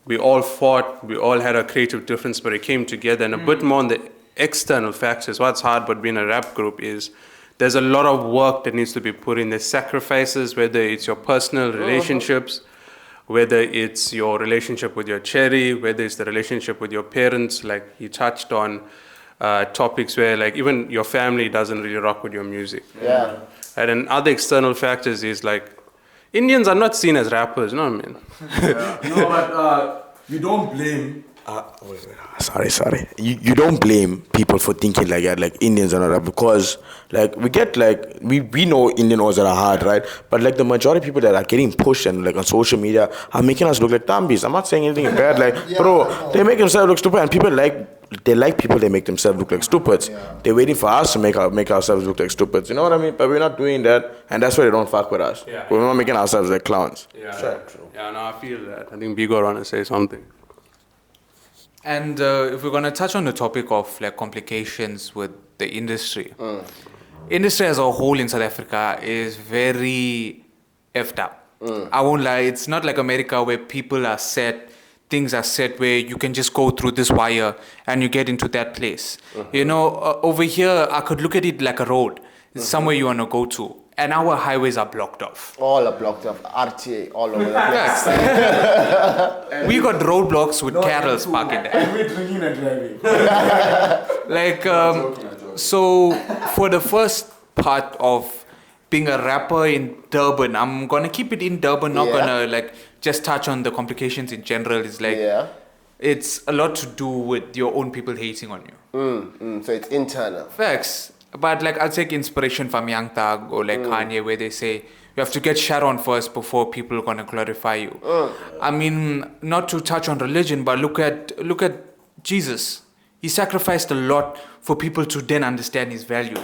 we all fought, we all had a creative difference, but it came together. And a bit more on the external factors. What's hard about being a rap group is there's a lot of work that needs to be put in. There's sacrifices, whether it's your personal relationships, whether it's your relationship with your cherry, whether it's the relationship with your parents, like he touched on. topics where like even your family doesn't really rock with your music. Yeah. And then other external factors is like Indians are not seen as rappers, you know what I mean? No, but you don't blame. Sorry. You don't blame people for thinking like that, like Indians are not rap, because like we know Indian ones that are hard, right? But like the majority of people that are getting pushed and like on social media are making us look like tambis. I'm not saying anything bad, like bro, they make themselves look stupid, and people like people that make themselves look like stupids. They're waiting for us to make ourselves look like stupids. You know what I mean? But we're not doing that, and that's why they don't fuck with us. Yeah. We're not making ourselves like clowns. Yeah, true. Yeah, no, I feel that. I think Bigo want to say something. And if we're going to touch on the topic of like complications with the industry, industry as a whole in South Africa is very effed up. I won't lie, it's not like America where people are set, things are set where you can just go through this wire and you get into that place. You know, over here, I could look at it like a road. It's somewhere you want to go to. And our highways are blocked off. All are blocked off. RTA all over the place. Yes. We got roadblocks with carols parking there. And we're drinking and driving. Like, so for the first part of being a rapper in Durban, I'm gonna keep it in Durban, not gonna like just touch on the complications in general. It's like, it's a lot to do with your own people hating on you. So it's internal. Facts. But like I'll take inspiration from Young Thug or like Kanye, where they say you have to get shot on first before people are gonna glorify you. I mean, not to touch on religion, but look at Jesus. He sacrificed a lot for people to then understand his value.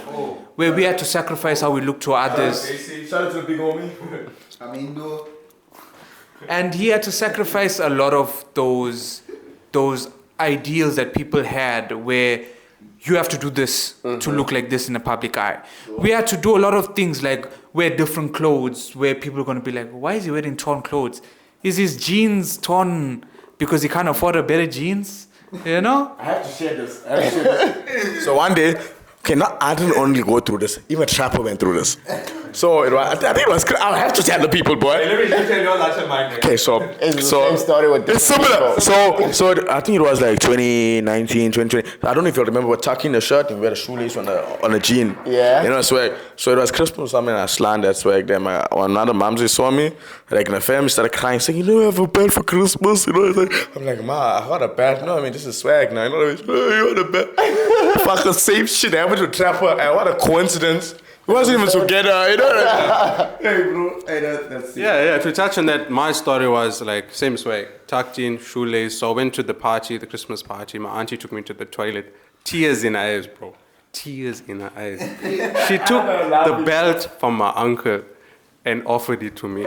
Where we had to sacrifice how we look to others. Shout out to the big homie. And he had to sacrifice a lot of those ideals that people had, where you have to do this to look like this in the public eye. We had to do a lot of things like wear different clothes, where people are going to be like, why is he wearing torn clothes? Is his jeans torn because he can't afford a better jeans? You know? I have to share this. So one day, I didn't only go through this, even Trapper went through this. So I think it was, I have to tell the people, boy. Let me tell you all that mind. Okay, so It's the same story with it's similar. So I think it was like 2019, 2020. I don't know if you remember, but tucking the shirt and we had a shoelace on a jean. Yeah. You know, swag. So it was Christmas or something, and I slammed that swag. Then another momsy saw me, like in the family started crying, saying, you know, I have a belt for Christmas. You know, like, I'm like, ma, I got a belt. No, I mean, this is swag now. You know what I mean? You got a belt. Fucking same shit happened to Trapper, and what a coincidence. We wasn't even together, you know. Hey, bro. Hey, that's it. Yeah. To touch on that, my story was like same swag, tucked in, shoelace. So I went to the party, the Christmas party. My auntie took me to the toilet. Tears in her eyes, bro. Tears in her eyes. She took the belt from my uncle and offered it to me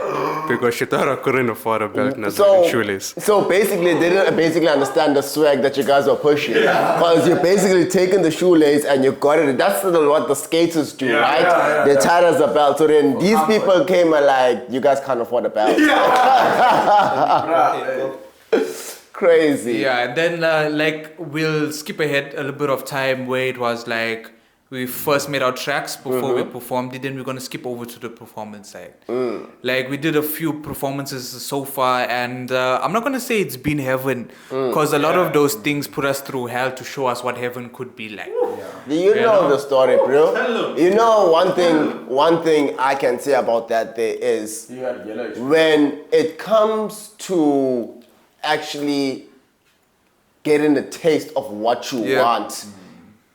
because she thought I couldn't afford a belt and shoelace. So basically, they didn't understand the swag that you guys were pushing. Because you're basically taking the shoelace and you got it. That's what the skaters do, right? They tied as a belt. So then these people came and like, you guys can't afford a belt. Crazy. Yeah, and then like we'll skip ahead a little bit of time where it was like we first made our tracks before we performed it, then we're going to skip over to the performance side. Like we did a few performances so far, and I'm not going to say it's been heaven, because a lot of those things put us through hell to show us what heaven could be like. Do you know the story, bro? You know, one thing I can say about that day is when it comes to actually getting the taste of what you want,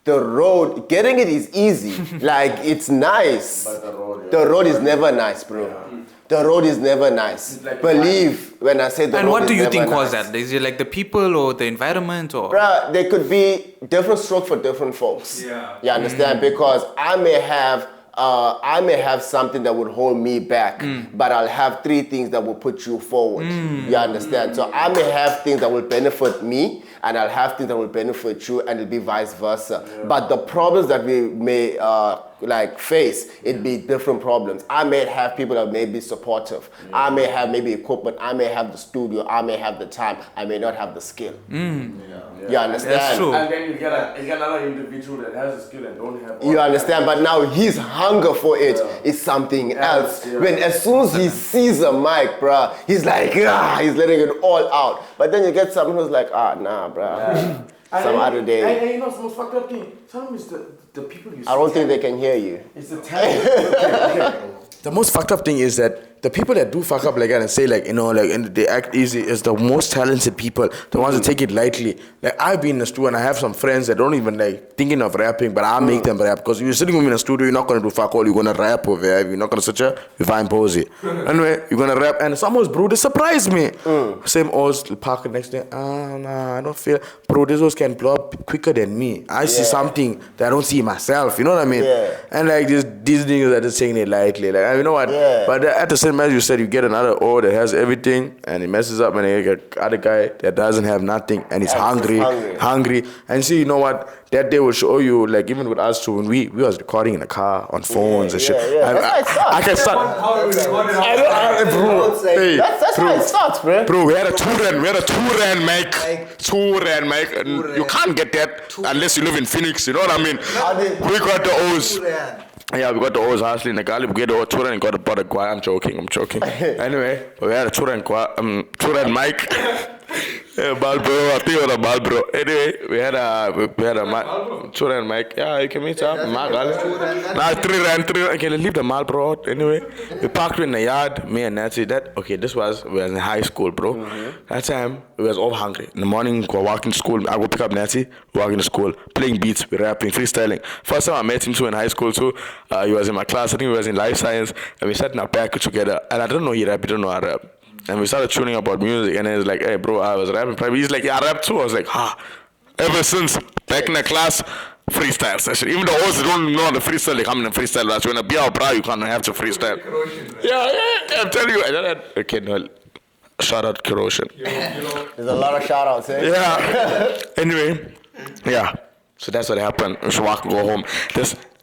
the road, getting it is easy. Like, it's nice. But the road is never nice, bro. The road is never nice. Like believe when I say the road is never nice. And what do you think was that? Is it like the people or the environment? Or? Bruh, there could be different stroke for different folks. You understand? Because I may have something that would hold me back, but I'll have three things that will put you forward. You understand? So I may have things that will benefit me, and I'll have things that will benefit you, and it'll be vice versa. But the problems that we may face, it'd be different problems. I may have people that may be supportive. I may have maybe equipment. I may have the studio. I may have the time. I may not have the skill. You understand? That's true. And then you get another individual that has a skill and don't have. You understand? But now his hunger for it is something else. When as soon as he sees a mic, bruh, he's like, he's letting it all out. But then you get someone who's like, nah, bruh. some other day. And you know, it's the most fucked up thing. Sometimes the people you see. I don't think they can hear you. It's the talent. The most fucked up thing is that the people that do fuck up like that and say like, you know, like, and they act easy is the most talented people, the ones that take it lightly. Like, I've been in the studio and I have some friends that don't even like thinking of rapping, but I make them rap. Because you're sitting with me in the studio, you're not going to do fuck all, you're going to rap over there. You're not going to sit here, you find posy. Anyway, you're going to rap, and some was, bro, they surprised me. Same Oz, park the next day, nah, I don't feel, bro, these Oz can blow up quicker than me. I see something that I don't see myself, you know what I mean? Yeah. And like these niggas are just saying it lightly, like, you know what? Yeah. But at the same time, you said you get another O that has everything, and he messes up, and then you get other guy that doesn't have nothing, and he's hungry. And see, you know what? That day will show you, like, even with us too, when we was recording in the car on phones and shit. Yeah. I can start. Bro, hey, That's how it starts, bro. Bro, we had a two-rand mic. Two-rand mic. And you can't get that unless you live in Phoenix, you know what I mean? We got the O's. Yeah, we got the O's hustling. The guy, we get the two-rand and got the butter guy. I'm joking. Anyway, we had a two-rand mic. Balbro, I think it was a Balbro. Anyway, we had a two-rand mic. Yeah, you can meet up. Nah, three. Okay, let's leave the Marlboro out. Anyway, we parked in the yard. Me and Nancy. We was in high school, bro. That time we was all hungry. In the morning, we were walking to school. I go pick up Nancy. Walking to school, playing beats, we rapping, freestyling. First time I met him too in high school too. He was in my class. I think he was in life science, and we sat in our back together. And I don't know he rap. He don't know I rap. And we started tuning about music, and he was like, hey, bro, I was rapping. He's like, yeah, I rap too. I was like, ever since, back in the class, freestyle session. Even though also don't know how to freestyle, they come in and freestyle. That's when a beer or bra, you can't have to freestyle. Yeah, I'm telling you. Okay, no, shout out Kiroshin. There's a lot of shout outs, eh? Yeah. Anyway, yeah. So that's what happened. We should walk and go home.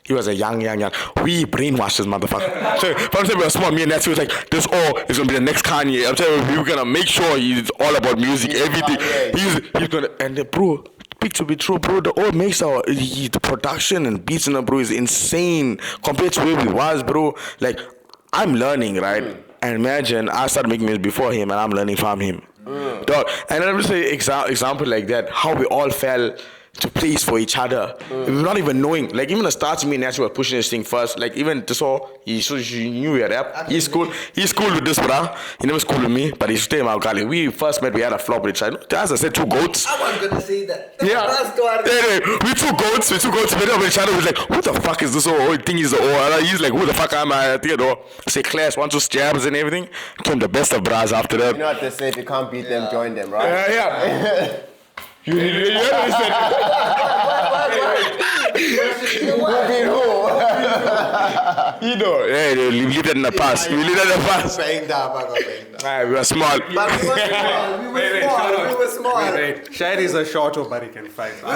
He was a young. We brainwashed this motherfucker. So, for example, we were small, me and Nancy was like, this all is gonna be the next Kanye. I'm telling you, we were gonna make sure he's all about music, everything. He's gonna, and bro, speak to be true, bro, the old makes the production and beats in the bro is insane compared to where we was, bro. Like, I'm learning, right? And imagine, I started making music before him and I'm learning from him. Dog. And let me say example like that, how we all fell to place for each other. We're not even knowing. Like, even the start, me and Nancy were pushing this thing first. Like, even this all, he knew we rap. He's cool with this, bruh. He never cool with me, but he's staying my guy. We first met, we had a flop with each other. As I said, two goats. I wasn't gonna say that. Yeah. We two goats met up with each other. We're like, who the fuck is this? Oh, thing is he's like, who the fuck am I? Say class, 1, 2 jabs and everything. Became the best of bras after that. You know what they say, if you can't beat them, join them, right? Yeah. You understand? You know, hey, leave that in the past. We leave that in the past. Right, we were small. But we were small. Wait. Shahid is a shorter, but he can fight. We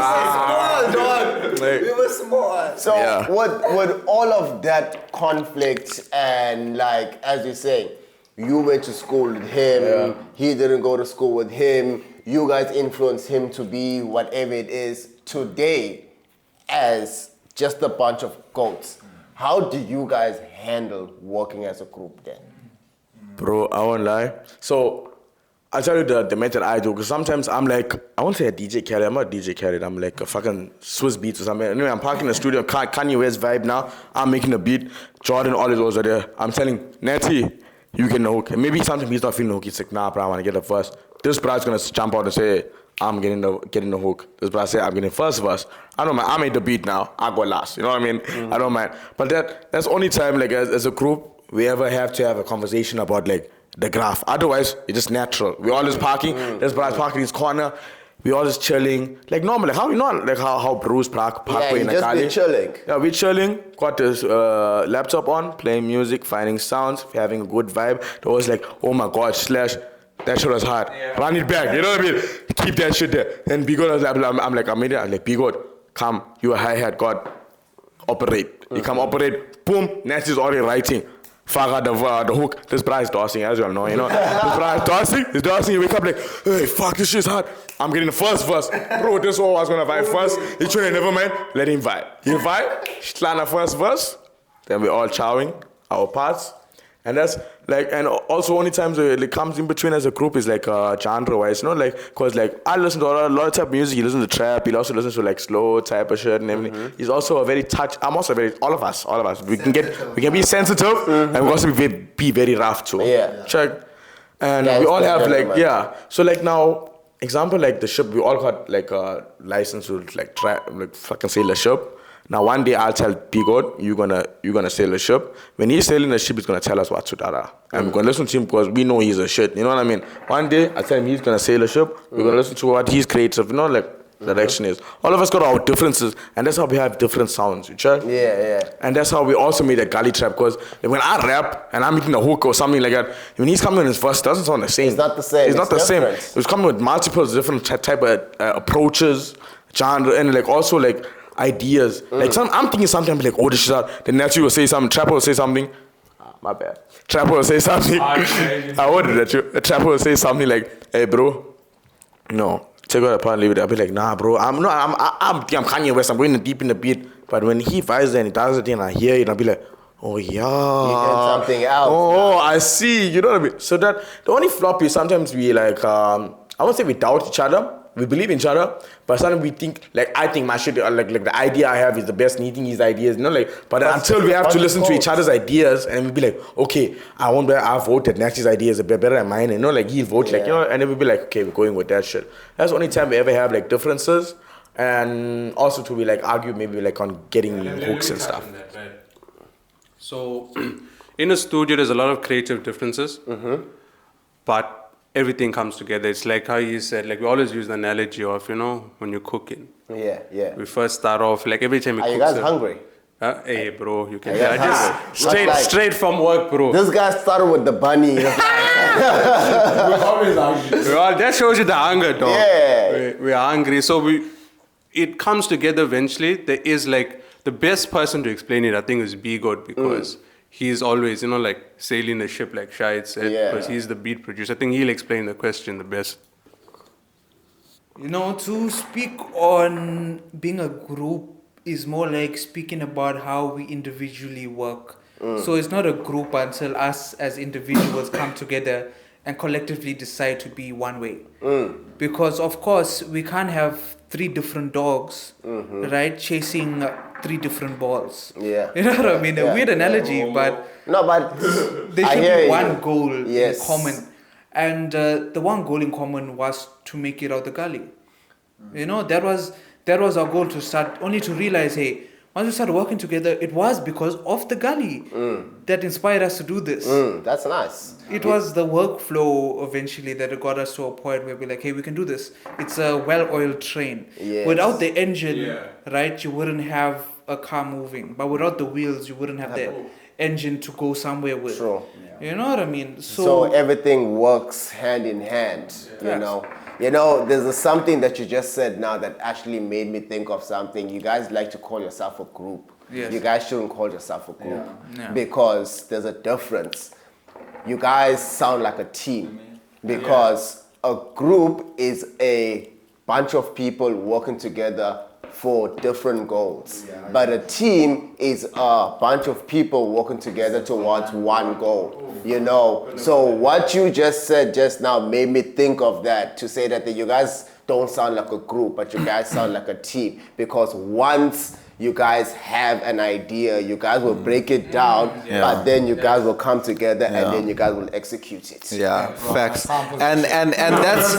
were small. So with all of that conflict and, like, as you say, you went to school with him, he didn't go to school with him, you guys influenced him to be whatever it is today as just a bunch of goats. How do you guys handle working as a group then? Bro, I won't lie. So, I'll tell you the method I do, because sometimes I'm like, I won't say a DJ Khaled, I'm not a DJ Khaled, I'm like a fucking Swiss Beats or something. Anyway, I'm parking in the studio, Kanye West vibe now, I'm making a beat, Jordan, all his are there. I'm telling Natty, you get the hook. And maybe sometimes he's not feeling the hook, he's like, nah, bro, I want to get the first. This bro's gonna jump out and say, I'm getting the hook. This bro say, I'm getting first verse. I don't mind. I made the beat now. I go last. You know what I mean? I don't mind. But that's only time, like, as a group, we ever have to have a conversation about, like, the graph. Otherwise, it's just natural. We all just parking. This bro's parking in his corner. We all just chilling. Like, normally, how you know, like, how Bruce parkway in the car. Yeah, just be chilling. Yeah, we chilling. Got this laptop on, playing music, finding sounds, having a good vibe. It was like, oh my God, slash. That shit was hard. Yeah. Run it back, you know what I mean? Keep that shit there. And Bigot was I'm like, Bigot, come, you a hi-hat, God, operate. You come operate, boom, Nancy's already writing. Fuck the hook. This bra is tossing, as you all know, you know. This bra is tossing, you wake up like, hey, fuck, this shit's hard. I'm getting the first verse. Bro, this one was gonna vibe first. He trying never mind, let him vibe. He vibe, Shlana first verse, then we all chowing our parts. And that's like, and also only times where it comes in between as a group is like genre wise, you know, like, cause like I listen to a lot of type of music. He listens to trap. He also listens to like slow type of shit and everything. He's also a very I'm also very, all of us. We can be sensitive and we also be very rough too. Yeah. Check. And Yeah, we all have gentleman. like, yeah. So like now, example like the ship, we all got like a license to like try, like fucking sail a ship. Now one day I'll tell P-God, you're gonna sail a ship. When he's sailing a ship, he's gonna tell us what to do. And we're gonna listen to him because we know he's a shit. You know what I mean? One day I tell him he's gonna sail a ship. We're gonna listen to what he's creative. You know, like direction is. All of us got our differences, and that's how we have different sounds. You check? Yeah. And that's how we also made a gully trap. Because when I rap and I'm hitting a hook or something like that, when he's coming in his verse, it doesn't sound the same. It's not the same. It's not the same. different. It's coming with multiple different type of approaches, genre, and like also like ideas. Like I'm thinking something like, oh, this shit out. Then Nachi will say something. Trapper will say something. My bad. Trapper will say something. I wanted that you. A trapper will say something like, hey, bro, no. Check out the part and leave it. I'll be like, nah, bro. I'm Kanye West. I'm going deep in the beat. But when he vibes and he does it and I hear it, I'll be like, oh yeah. You get something else. Oh, I see. You know what I mean? So that the only flop is sometimes we like I won't say we doubt each other. We believe in each other, but sometimes we think like I think my shit like the idea I have is the best. And he thinks his ideas, you know, like. But until we have to listen to each other's ideas and we be like, okay, I voted Nachi's ideas are better than mine, and you know, like he'll vote like, you know, and then we'll be like, okay, we're going with that shit. That's the only time we ever have like differences, and also to be like argue maybe like on getting hooks and stuff. So, in a studio, there's a lot of creative differences, but everything comes together. It's like how you said, like we always use the analogy of, you know, when you're cooking. Yeah. We first start off, like every time we cook. Are you guys hungry? Hey, bro, you can. Are you guys hungry? Just straight from work, bro. This guy started with the bunny. We're always hungry. That shows you the hunger, dog. Yeah. We're hungry. So it comes together eventually. There is like, the best person to explain it, I think, is B-God, because he's always, you know, like sailing the ship, like Shahid said, because he's the beat producer. I think he'll explain the question the best. You know, to speak on being a group is more like speaking about how we individually work. So it's not a group until us as individuals come together and collectively decide to be one way. Because of course we can't have 3 different dogs, right, chasing 3 different balls. Yeah. You know what I mean? A weird analogy, but No, but there I should hear be you. one goal in Yes. common. And the one goal in common was to make it out the gully. You know, that was our goal, to start, only to realize, hey, once we started working together, it was because of the gully that inspired us to do this. That's nice. It was the workflow eventually that got us to a point where we're like, hey, we can do this. It's a well-oiled train. Yes. Without the engine, right, you wouldn't have a car moving. But without the wheels, you wouldn't have the engine to go somewhere with. True. You know what I mean? So everything works hand in hand, you know. You know, there's something that you just said now that actually made me think of something. You guys like to call yourself a group. Yes. You guys shouldn't call yourself a group Yeah. because there's a difference. You guys sound like a team because a group is a bunch of people working together for different goals. But a team is a bunch of people working together towards one goal, you know. So what you just said just now made me think of that, to say that you guys don't sound like a group, but you guys sound like a team, because once you guys have an idea, you guys will break it down, but then you guys will come together and then you guys will execute it. Yeah, facts. And that's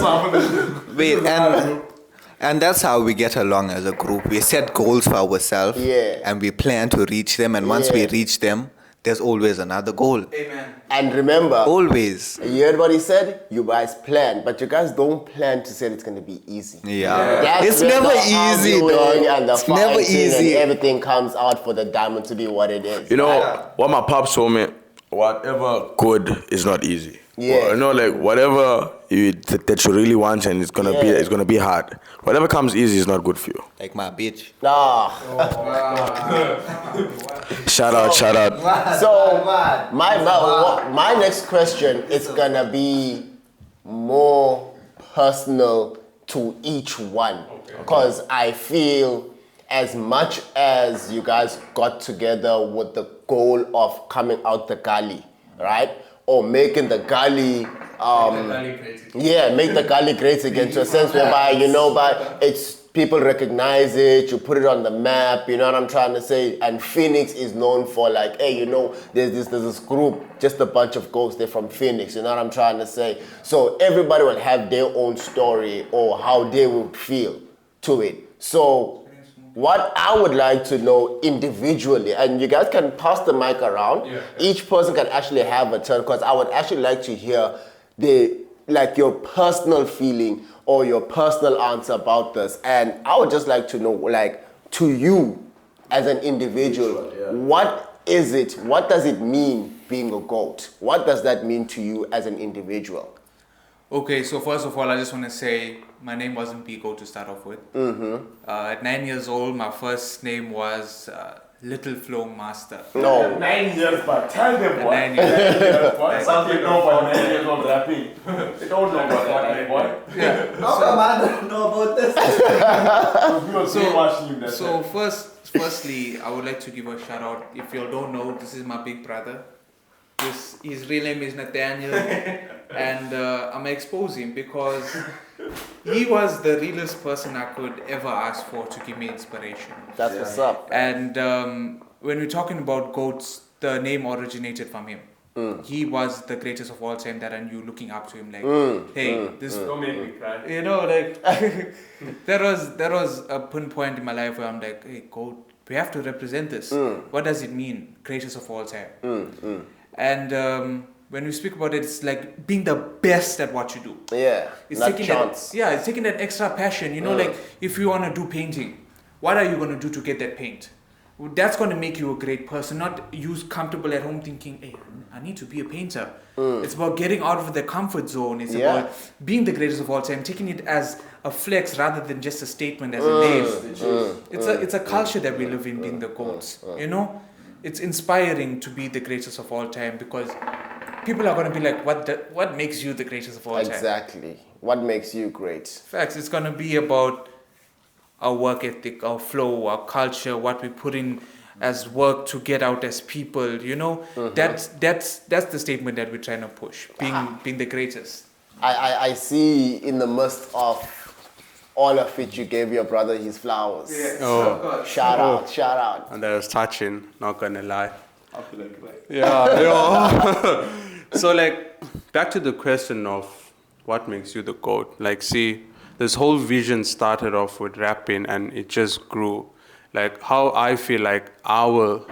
and that's how we get along as a group. We set goals for ourselves, and we plan to reach them. And once we reach them, there's always another goal. Amen. And remember, Always. you heard what he said? You guys plan, but you guys don't plan to say it's going to be easy. Yeah. That's It's where never the easy, arguing dog. and the It's never fighting easy. and everything comes out for the diamond to be what it is. You know what my pops told me? Whatever good is not easy. Yeah. You know, like whatever that you really want, and it's gonna be hard. Whatever comes easy is not good for you. Like my bitch. Nah. Shout out. So my next question is gonna be more personal to each one, because I feel as much as you guys got together with the goal of coming out the gully, right? Or making the gully, make the gully great again, to a sense whereby, but it's people recognize it, you put it on the map, you know what I'm trying to say? And Phoenix is known for like, hey, there's this group, just a bunch of ghosts, they're from Phoenix, you know what I'm trying to say? So everybody will have their own story or how they would feel to it. So what I would like to know individually, and you guys can pass the mic around, each person can actually have a turn, because I would actually like to hear your personal feeling or your personal answer about this. And I would just like to know, like, to you as an individual, what is it, what does it mean being a GOAT? What does that mean to you as an individual? Okay, so first of all, I just want to say my name wasn't Pico to start off with. At 9 years old, my first name was Little Flow Master. No. 9 years, but tell them what. 9 years. Something know about 9 years old rapping. They don't know about that, boy. How come I don't know about this? So firstly, I would like to give a shout out. If you all don't know, this is my big brother. His real name is Nathaniel, and I'm gonna expose him because he was the realest person I could ever ask for to give me inspiration. That's what's up. And when we're talking about GOATs, the name originated from him. He was the greatest of all time that I knew, looking up to him like, this Don't make me cry. there was a point in my life where I'm like, hey, GOAT, we have to represent this. What does it mean, greatest of all time? And when we speak about it, it's like being the best at what you do. Yeah, It's not taking chance. it's taking that extra passion. Like if you want to do painting, what are you going to do to get that paint? That's going to make you a great person, not you comfortable at home thinking, hey, I need to be a painter. It's about getting out of the comfort zone. It's about being the greatest of all time, taking it as a flex rather than just a statement as a name. It's a culture that we live in, being the GOATs. It's inspiring to be the greatest of all time, because people are going to be like, what makes you the greatest of all time? Exactly. What makes you great? Facts. It's going to be about our work ethic, our flow, our culture, what we put in as work to get out as people. That's the statement that we're trying to push. Being the greatest. I see in the midst of all of it, you gave your brother his flowers. Shout out. And that was touching, not gonna lie. I feel like Yeah. So back to the question of what makes you the GOAT. See, this whole vision started off with rapping and it just grew. How I feel like I will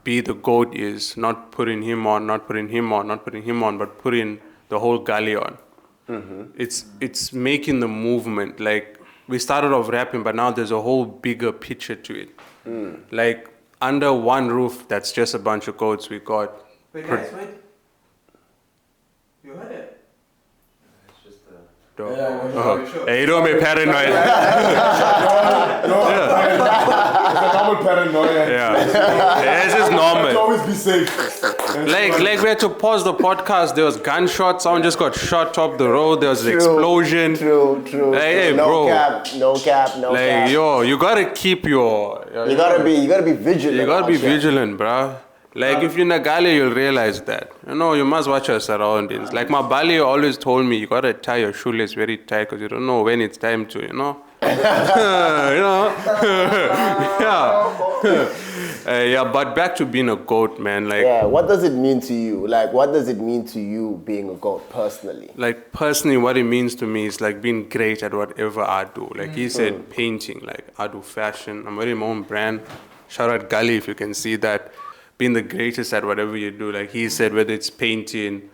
be the GOAT is not putting him on, but putting the whole gully on. It's making the movement. We started off rapping, but now there's a whole bigger picture to it. Under one roof, that's just a bunch of GOATs we got. Wait, guys, wait. You heard it? Hey, you don't be paranoid. it's a normal paranoia. Yeah, it's just normal. Always be safe. We had to pause the podcast. There was gunshots. Someone just got shot top the road. There was an explosion. True. Hey, no bro. No cap. Yo, you gotta keep your. You gotta be vigilant. You gotta be vigilant, bro. If you're in a galley, you'll realize that. You must watch your surroundings. My Bali always told me, you gotta tie your shoelace very tight because you don't know when it's time to, but back to being a GOAT, man. What does it mean to you? What does it mean to you being a GOAT personally? Personally, what it means to me is being great at whatever I do. He said painting, I do fashion. I'm running my own brand. Shout out Gali if you can see that. Being the greatest at whatever you do. He said, whether it's painting,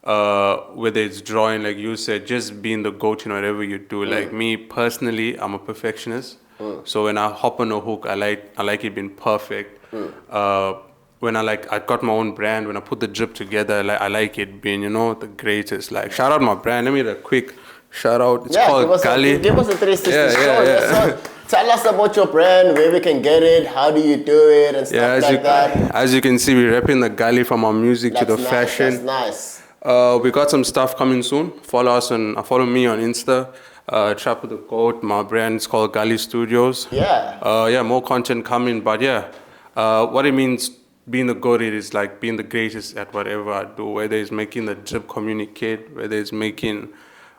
whether it's drawing, like you said, just being the GOAT in whatever you do. Me personally, I'm a perfectionist. So when I hop on a hook, I like it being perfect. When I got my own brand, when I put the drip together, I like it being, the greatest. Shout out my brand. Let me get a quick shout out. It's called Gali. Give us a 360 story. Tell us about your brand, where we can get it, how do you do it, and stuff that. As you can see, we're repping the Gali from our music to the fashion. That's nice. We got some stuff coming soon. Follow me on Insta. Trap with the GOAT. My brand is called Gali Studios. Yeah. More content coming, but what it means being the GOAT is like being the greatest at whatever I do, whether it's making the drip communicate, whether it's making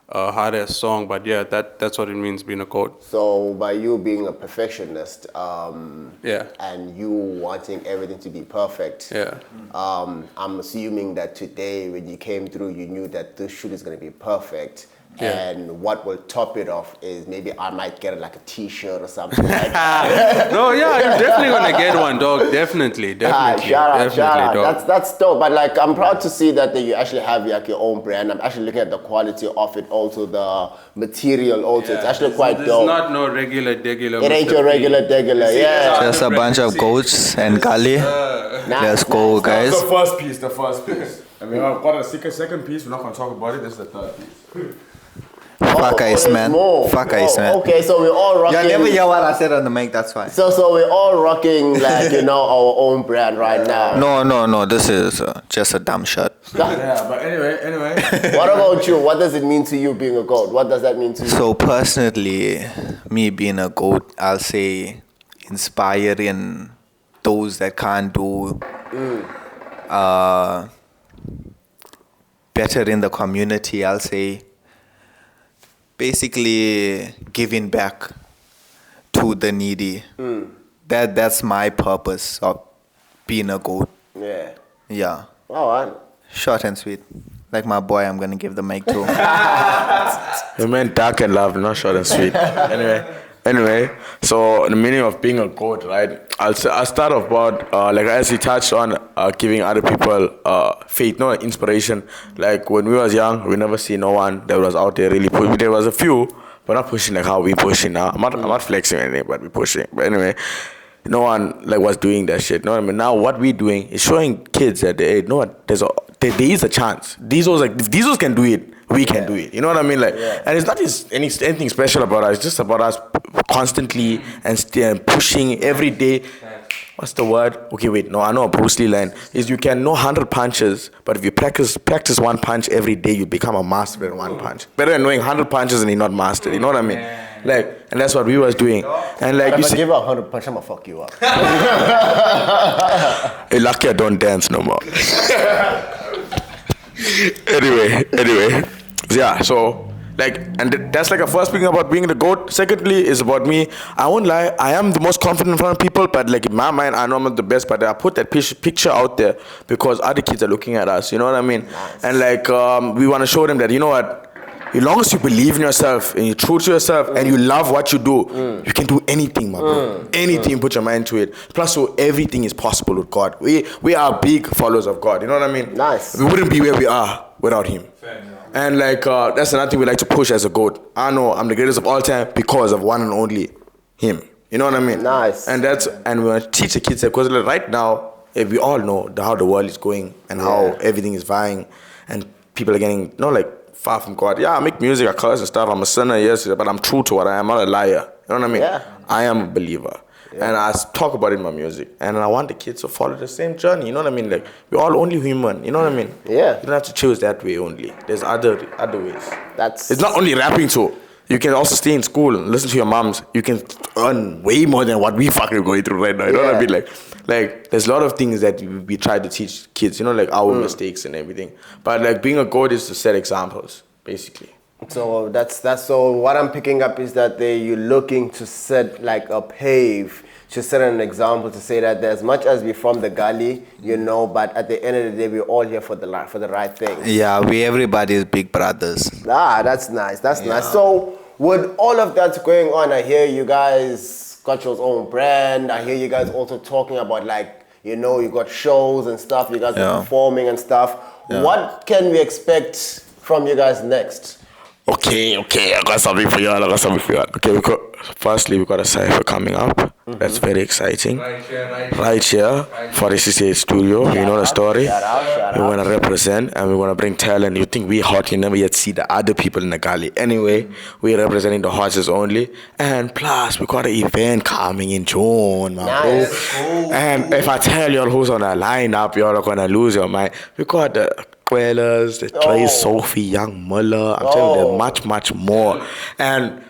a hard-ass song, but yeah, that's what it means being a GOAT. So by you being a perfectionist, Yeah. and you wanting everything to be perfect, Yeah. I'm assuming that today when you came through, you knew that this shoot is going to be perfect. Yeah. And what will top it off is maybe I might get like a T-shirt or something like that. No, yeah, you're definitely gonna get one, dog. Definitely. Shout out. Dog. That's dope. But like, I'm proud to see that you actually have like your own brand. I'm actually looking at the quality of it, also the material. Also, it's actually quite It's dope. not no regular. It ain't your regular degular, yeah. Just a bunch of goats and Kali. Let's go, guys. The first piece. I mean, I've got a second piece. We're not going to talk about it. This is the third piece. Fuck ice, there's man. more. Fuck ice, man. Okay, so we're all rocking. You never hear what I said on the mic, that's fine. So we're all rocking like our own brand right now. No. This is just a dumb shirt. Yeah, but anyway. What about you? What does it mean to you being a goat? What does that mean to you? So personally, me being a goat, I'll say inspiring those that can't do better in the community. I'll say basically giving back to the needy. That's my purpose of being a goat. Yeah. Yeah. All right. Short and sweet. Like my boy, I'm gonna give the mic to. It meant dark and love, not short and sweet. Anyway, so the meaning of being a goat, right? I'll start off about, like as he touched on, giving other people faith, no inspiration. Like when we was young, we never see no one that was out there really pushing. There was a few, but not pushing like how we pushing now. I'm not flexing or anything, but we pushing. But anyway, no one like was doing that shit. No, I mean now what we doing is showing kids that there is a chance. These if these can do it, we can do it. You know what I mean? Like, and it's not just anything special about us. It's just about us constantly and pushing every day. What's the word? Okay, wait. No, I know a Bruce Lee line. Is you can know 100 punches, but if you practice one punch every day, you become a master in one punch. Better than knowing 100 punches and you're not mastered. You know what I mean? Like, and that's what we was doing. And like, If you I see, give her 100 punch, I'ma fuck you up. hey, lucky I don't dance no more. anyway, yeah. So. Like, and that's like a first thing about being the GOAT. Secondly, is about me. I won't lie, I am the most confident in front of people, but like in my mind, I know I'm not the best, but I put that picture out there because other kids are looking at us, you know what I mean? Nice. And like, we want to show them that, you know what, as long as you believe in yourself and you're true to yourself and you love what you do, you can do anything, my bro. Anything, put your mind to it. Plus, so everything is possible with God. We are big followers of God, you know what I mean? Nice. We wouldn't be where we are without Him. And like, that's another thing we like to push as a GOAT. I know I'm the greatest of all time because of one and only Him. You know what I mean? Nice. And we want to teach the kids that, because like right now, we all know how the world is going and how everything is vying and people are getting, far from God. Yeah, I make music, I curse and stuff. I'm a sinner, yes, but I'm true to what I am. I'm not a liar. You know what I mean? Yeah. I am a believer. And I talk about it in my music. And I want the kids to follow the same journey. You know what I mean? Like, we're all only human. You know what I mean? Yeah. You don't have to choose that way only. There's other ways. That's It's not only rapping too. You can also stay in school and listen to your moms. You can earn way more than what we fucking going through right now. You know what I mean? Like there's a lot of things that we try to teach kids, you know, like our mistakes and everything. But like being a GOAT is to set examples, basically. So that's so what I'm picking up is that you're looking to set like a pave, to set an example, to say that as much as we're from the gully, you know, but at the end of the day, we're all here for the right thing. Yeah, everybody's big brothers. That's nice. That's nice. So with all of that going on, I hear you guys got your own brand. I hear you guys also talking about like, you know, you got shows and stuff. You guys are performing and stuff. Yeah. What can we expect from you guys next? Okay, I got something for y'all. Okay, firstly, we got a cypher coming up. That's very exciting. Right here for the 68 studio. You know the story. Shout out. We want to represent and we want to bring talent. You think we hot, you never yet see the other people in the galley. Anyway, we're representing the horses only. And plus, we got an event coming in June, man. Nice. And if I tell y'all who's on the lineup, y'all are going to lose your mind. We got the Quellas, the Trey, Sophie, Young Muller. I'm telling you, there's much more. And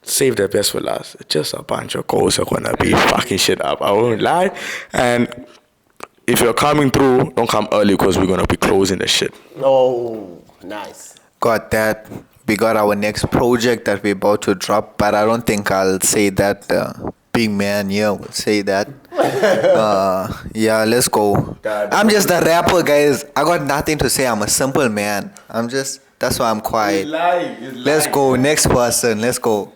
save the best for last. Just a bunch of goals are gonna be fucking shit up. I won't lie. And if you're coming through, don't come early because we're gonna be closing the shit. Oh, nice. Got that. We got our next project that we're about to drop, but I don't think I'll say that. Big man here will say that. Yeah, let's go. I'm just a rapper, guys. I got nothing to say. I'm a simple man. That's why I'm quiet. Let's go. Next person. Let's go.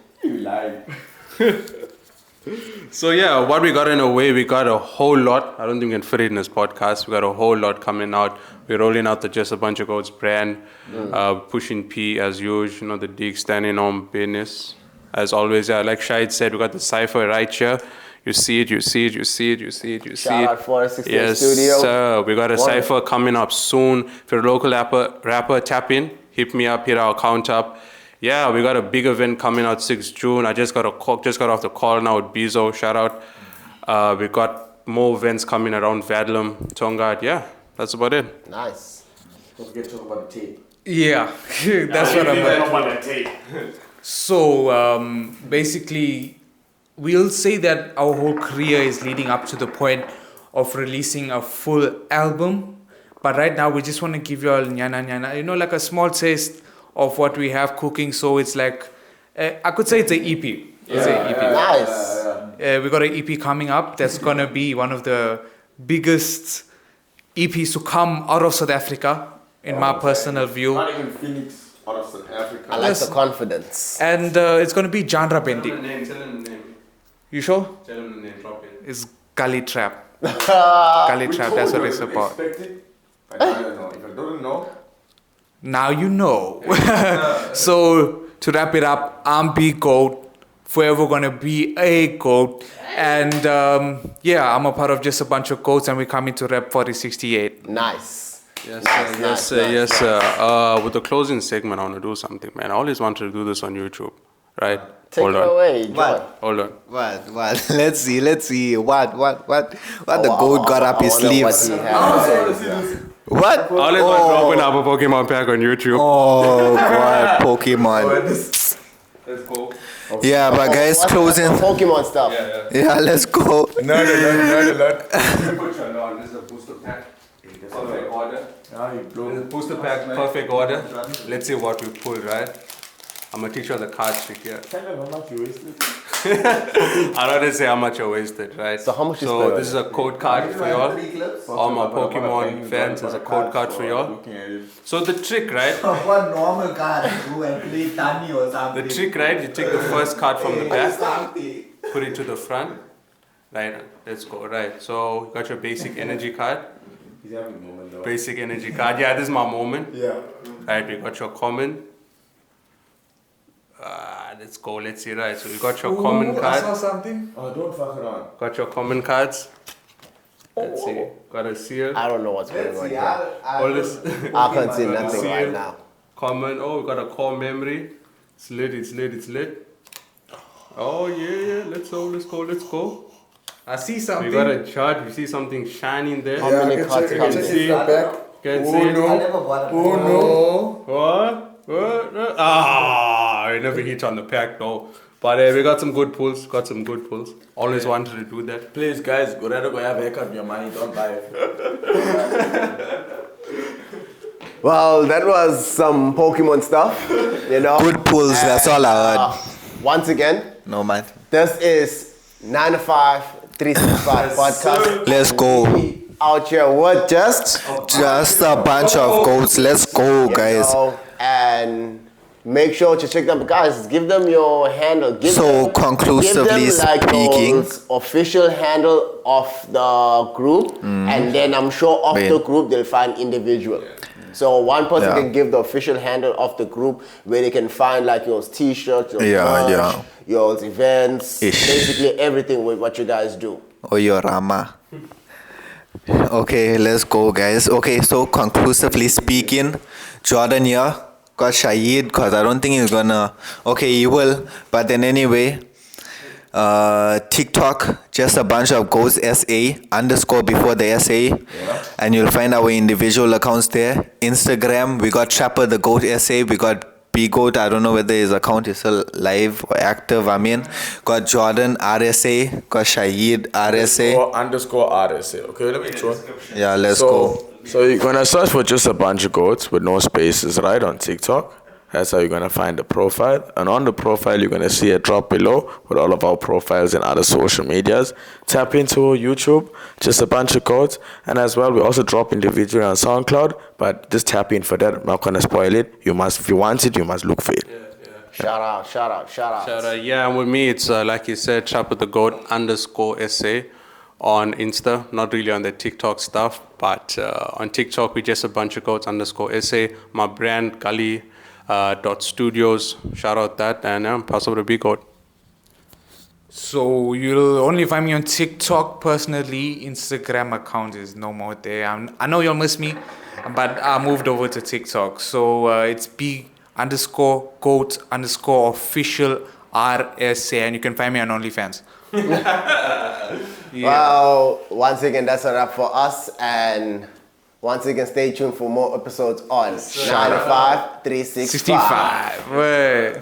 So yeah, what we got in a way, we got a whole lot. I don't think we can fit it in this podcast. We got a whole lot coming out. We're rolling out the Just a Bunch of Goats brand, pushing P as usual. The dig standing on business. As always, yeah, like Shahid said, we got the cipher right here. You see it. Shout out 416 Yes, Studio. sir. We got a cipher coming up soon. If you're a local rapper, tap in, hit me up, hit our account up. Yeah, we got a big event coming out 6th June. I just got off the call now with Bizo. Shout out. We got more events coming around Vadlum, Tonga. Yeah, that's about it. Nice. Don't forget to talk about the tape. Yeah, that's what I'm about. So basically, we'll say that our whole career is leading up to the point of releasing a full album. But right now, we just want to give you all nyana, like a small taste of what we have cooking. So it's like, I could say it's an EP. It's an EP. Nice. We got an EP coming up that's going to be one of the biggest EPs to come out of South Africa, in my personal view. Not even Phoenix out of South Africa. I like the confidence. And it's going to be genre bending. Tell him the name. You sure? Tell him the name, drop it. It's Gully Trap. Gully Trap, that's what it's about. I don't know. If I don't know, Now you know. So to wrap it up, I'm Big Goat. Forever gonna be a goat. And yeah, I'm a part of Just a Bunch of Goats, and we're coming to rep 4068. Nice. Yes, sir. With the closing segment, I want to do something, man. I always wanted to do this on YouTube, right? Take Hold it on. away, John. What? Hold on. What? Let's see. What the goat got up his sleeves? What? I always want to open up a Pokemon pack on YouTube. Oh God, Pokemon. Let's go. Yeah, but guys, closing. Pokemon stuff. Yeah, let's go. Put your on. This is a booster pack. Perfect order. This is a booster pack, perfect order. Let's see what we pull, right? I'm gonna teach you the card trick here. tell them how much you wasted. I don't want to say how much I wasted, right? So how much is So the- this is a code card for y'all. All my Pokemon fans, there's a code card for y'all. So the trick, right? One normal card do and play Tani or something. The trick, right? You take the first card from the back, put it to the front. Right, let's go, right. So you got your basic energy card. He's having a moment though. Basic energy card. Yeah, this is my moment. Yeah. Right, we got your common. Let's go, let's see, right. So you got your common card. something. Oh, don't fuck around. Got your common cards. Let's see. Got a seal. I don't know what's going on here. All this I can't see nothing See right it? now. common. Oh, we got a core memory. It's lit, it's lit, it's lit. Oh yeah. Let's go. I see We something. got a chart. We see something shining there. How many cards You come can in? see. Can see. I never bought a What? I never hit on the pack though. But we got some good pulls. Always wanted to do that. Please, guys, go ahead and go have a haircut with your money. Don't buy it. Well, that was some Pokemon stuff, you know. Good pulls, that's all I heard. Once again, No man. this is 9 to 5, 365 podcast. Let's go. Out here with just Just a bunch of goats. Let's go, guys. And make sure to check them, guys. Give them your handle. So, conclusively give them, like, speaking- those official handle of the group, and then I'm sure of Yeah. the group they'll find individual. So one person Yeah. can give the official handle of the group where they can find like your t-shirts, your Yeah, merch, yeah. your events, Ish. basically everything with what you guys do. Oyo Rama. Okay, let's go, guys. Okay, so conclusively speaking, Jordan here got Shahid because I don't think he's gonna. Okay, he will, but then anyway, TikTok, just a bunch of goats SA _ before the SA, and you'll find our individual accounts there. Instagram, we got Trapper the Goat SA, we got Goat. I don't know whether his account is still live or active. I mean, got Jordan RSA, got Shahid RSA. Underscore RSA. Okay, let me try. Yeah, let's go. So you're gonna search for just a bunch of goats with no spaces, right, on TikTok. That's how you're gonna find the profile. And on the profile, you're gonna see a drop below with all of our profiles and other social medias. Tap into YouTube, just a bunch of goats. And as well, we also drop individually on SoundCloud. But just tap in for that. I'm not gonna spoil it. You must, if you want it, you must look for it. Shout out. Shout out. Yeah, and with me, it's like you said, Trap with the Goat _SA on Insta. Not really on the TikTok stuff, but on TikTok, we just a bunch of goats _SA. My brand, Gully .studios. Shout out that. And pass over to Big Goat. So you'll only find me on TikTok personally. Instagram account is no more there. I know you'll miss me, but I moved over to TikTok. So it's B_goat_official RSA, and you can find me on OnlyFans. Well, once again, that's a wrap for us. And once again, stay tuned for more episodes on 95 365. 65. Wait.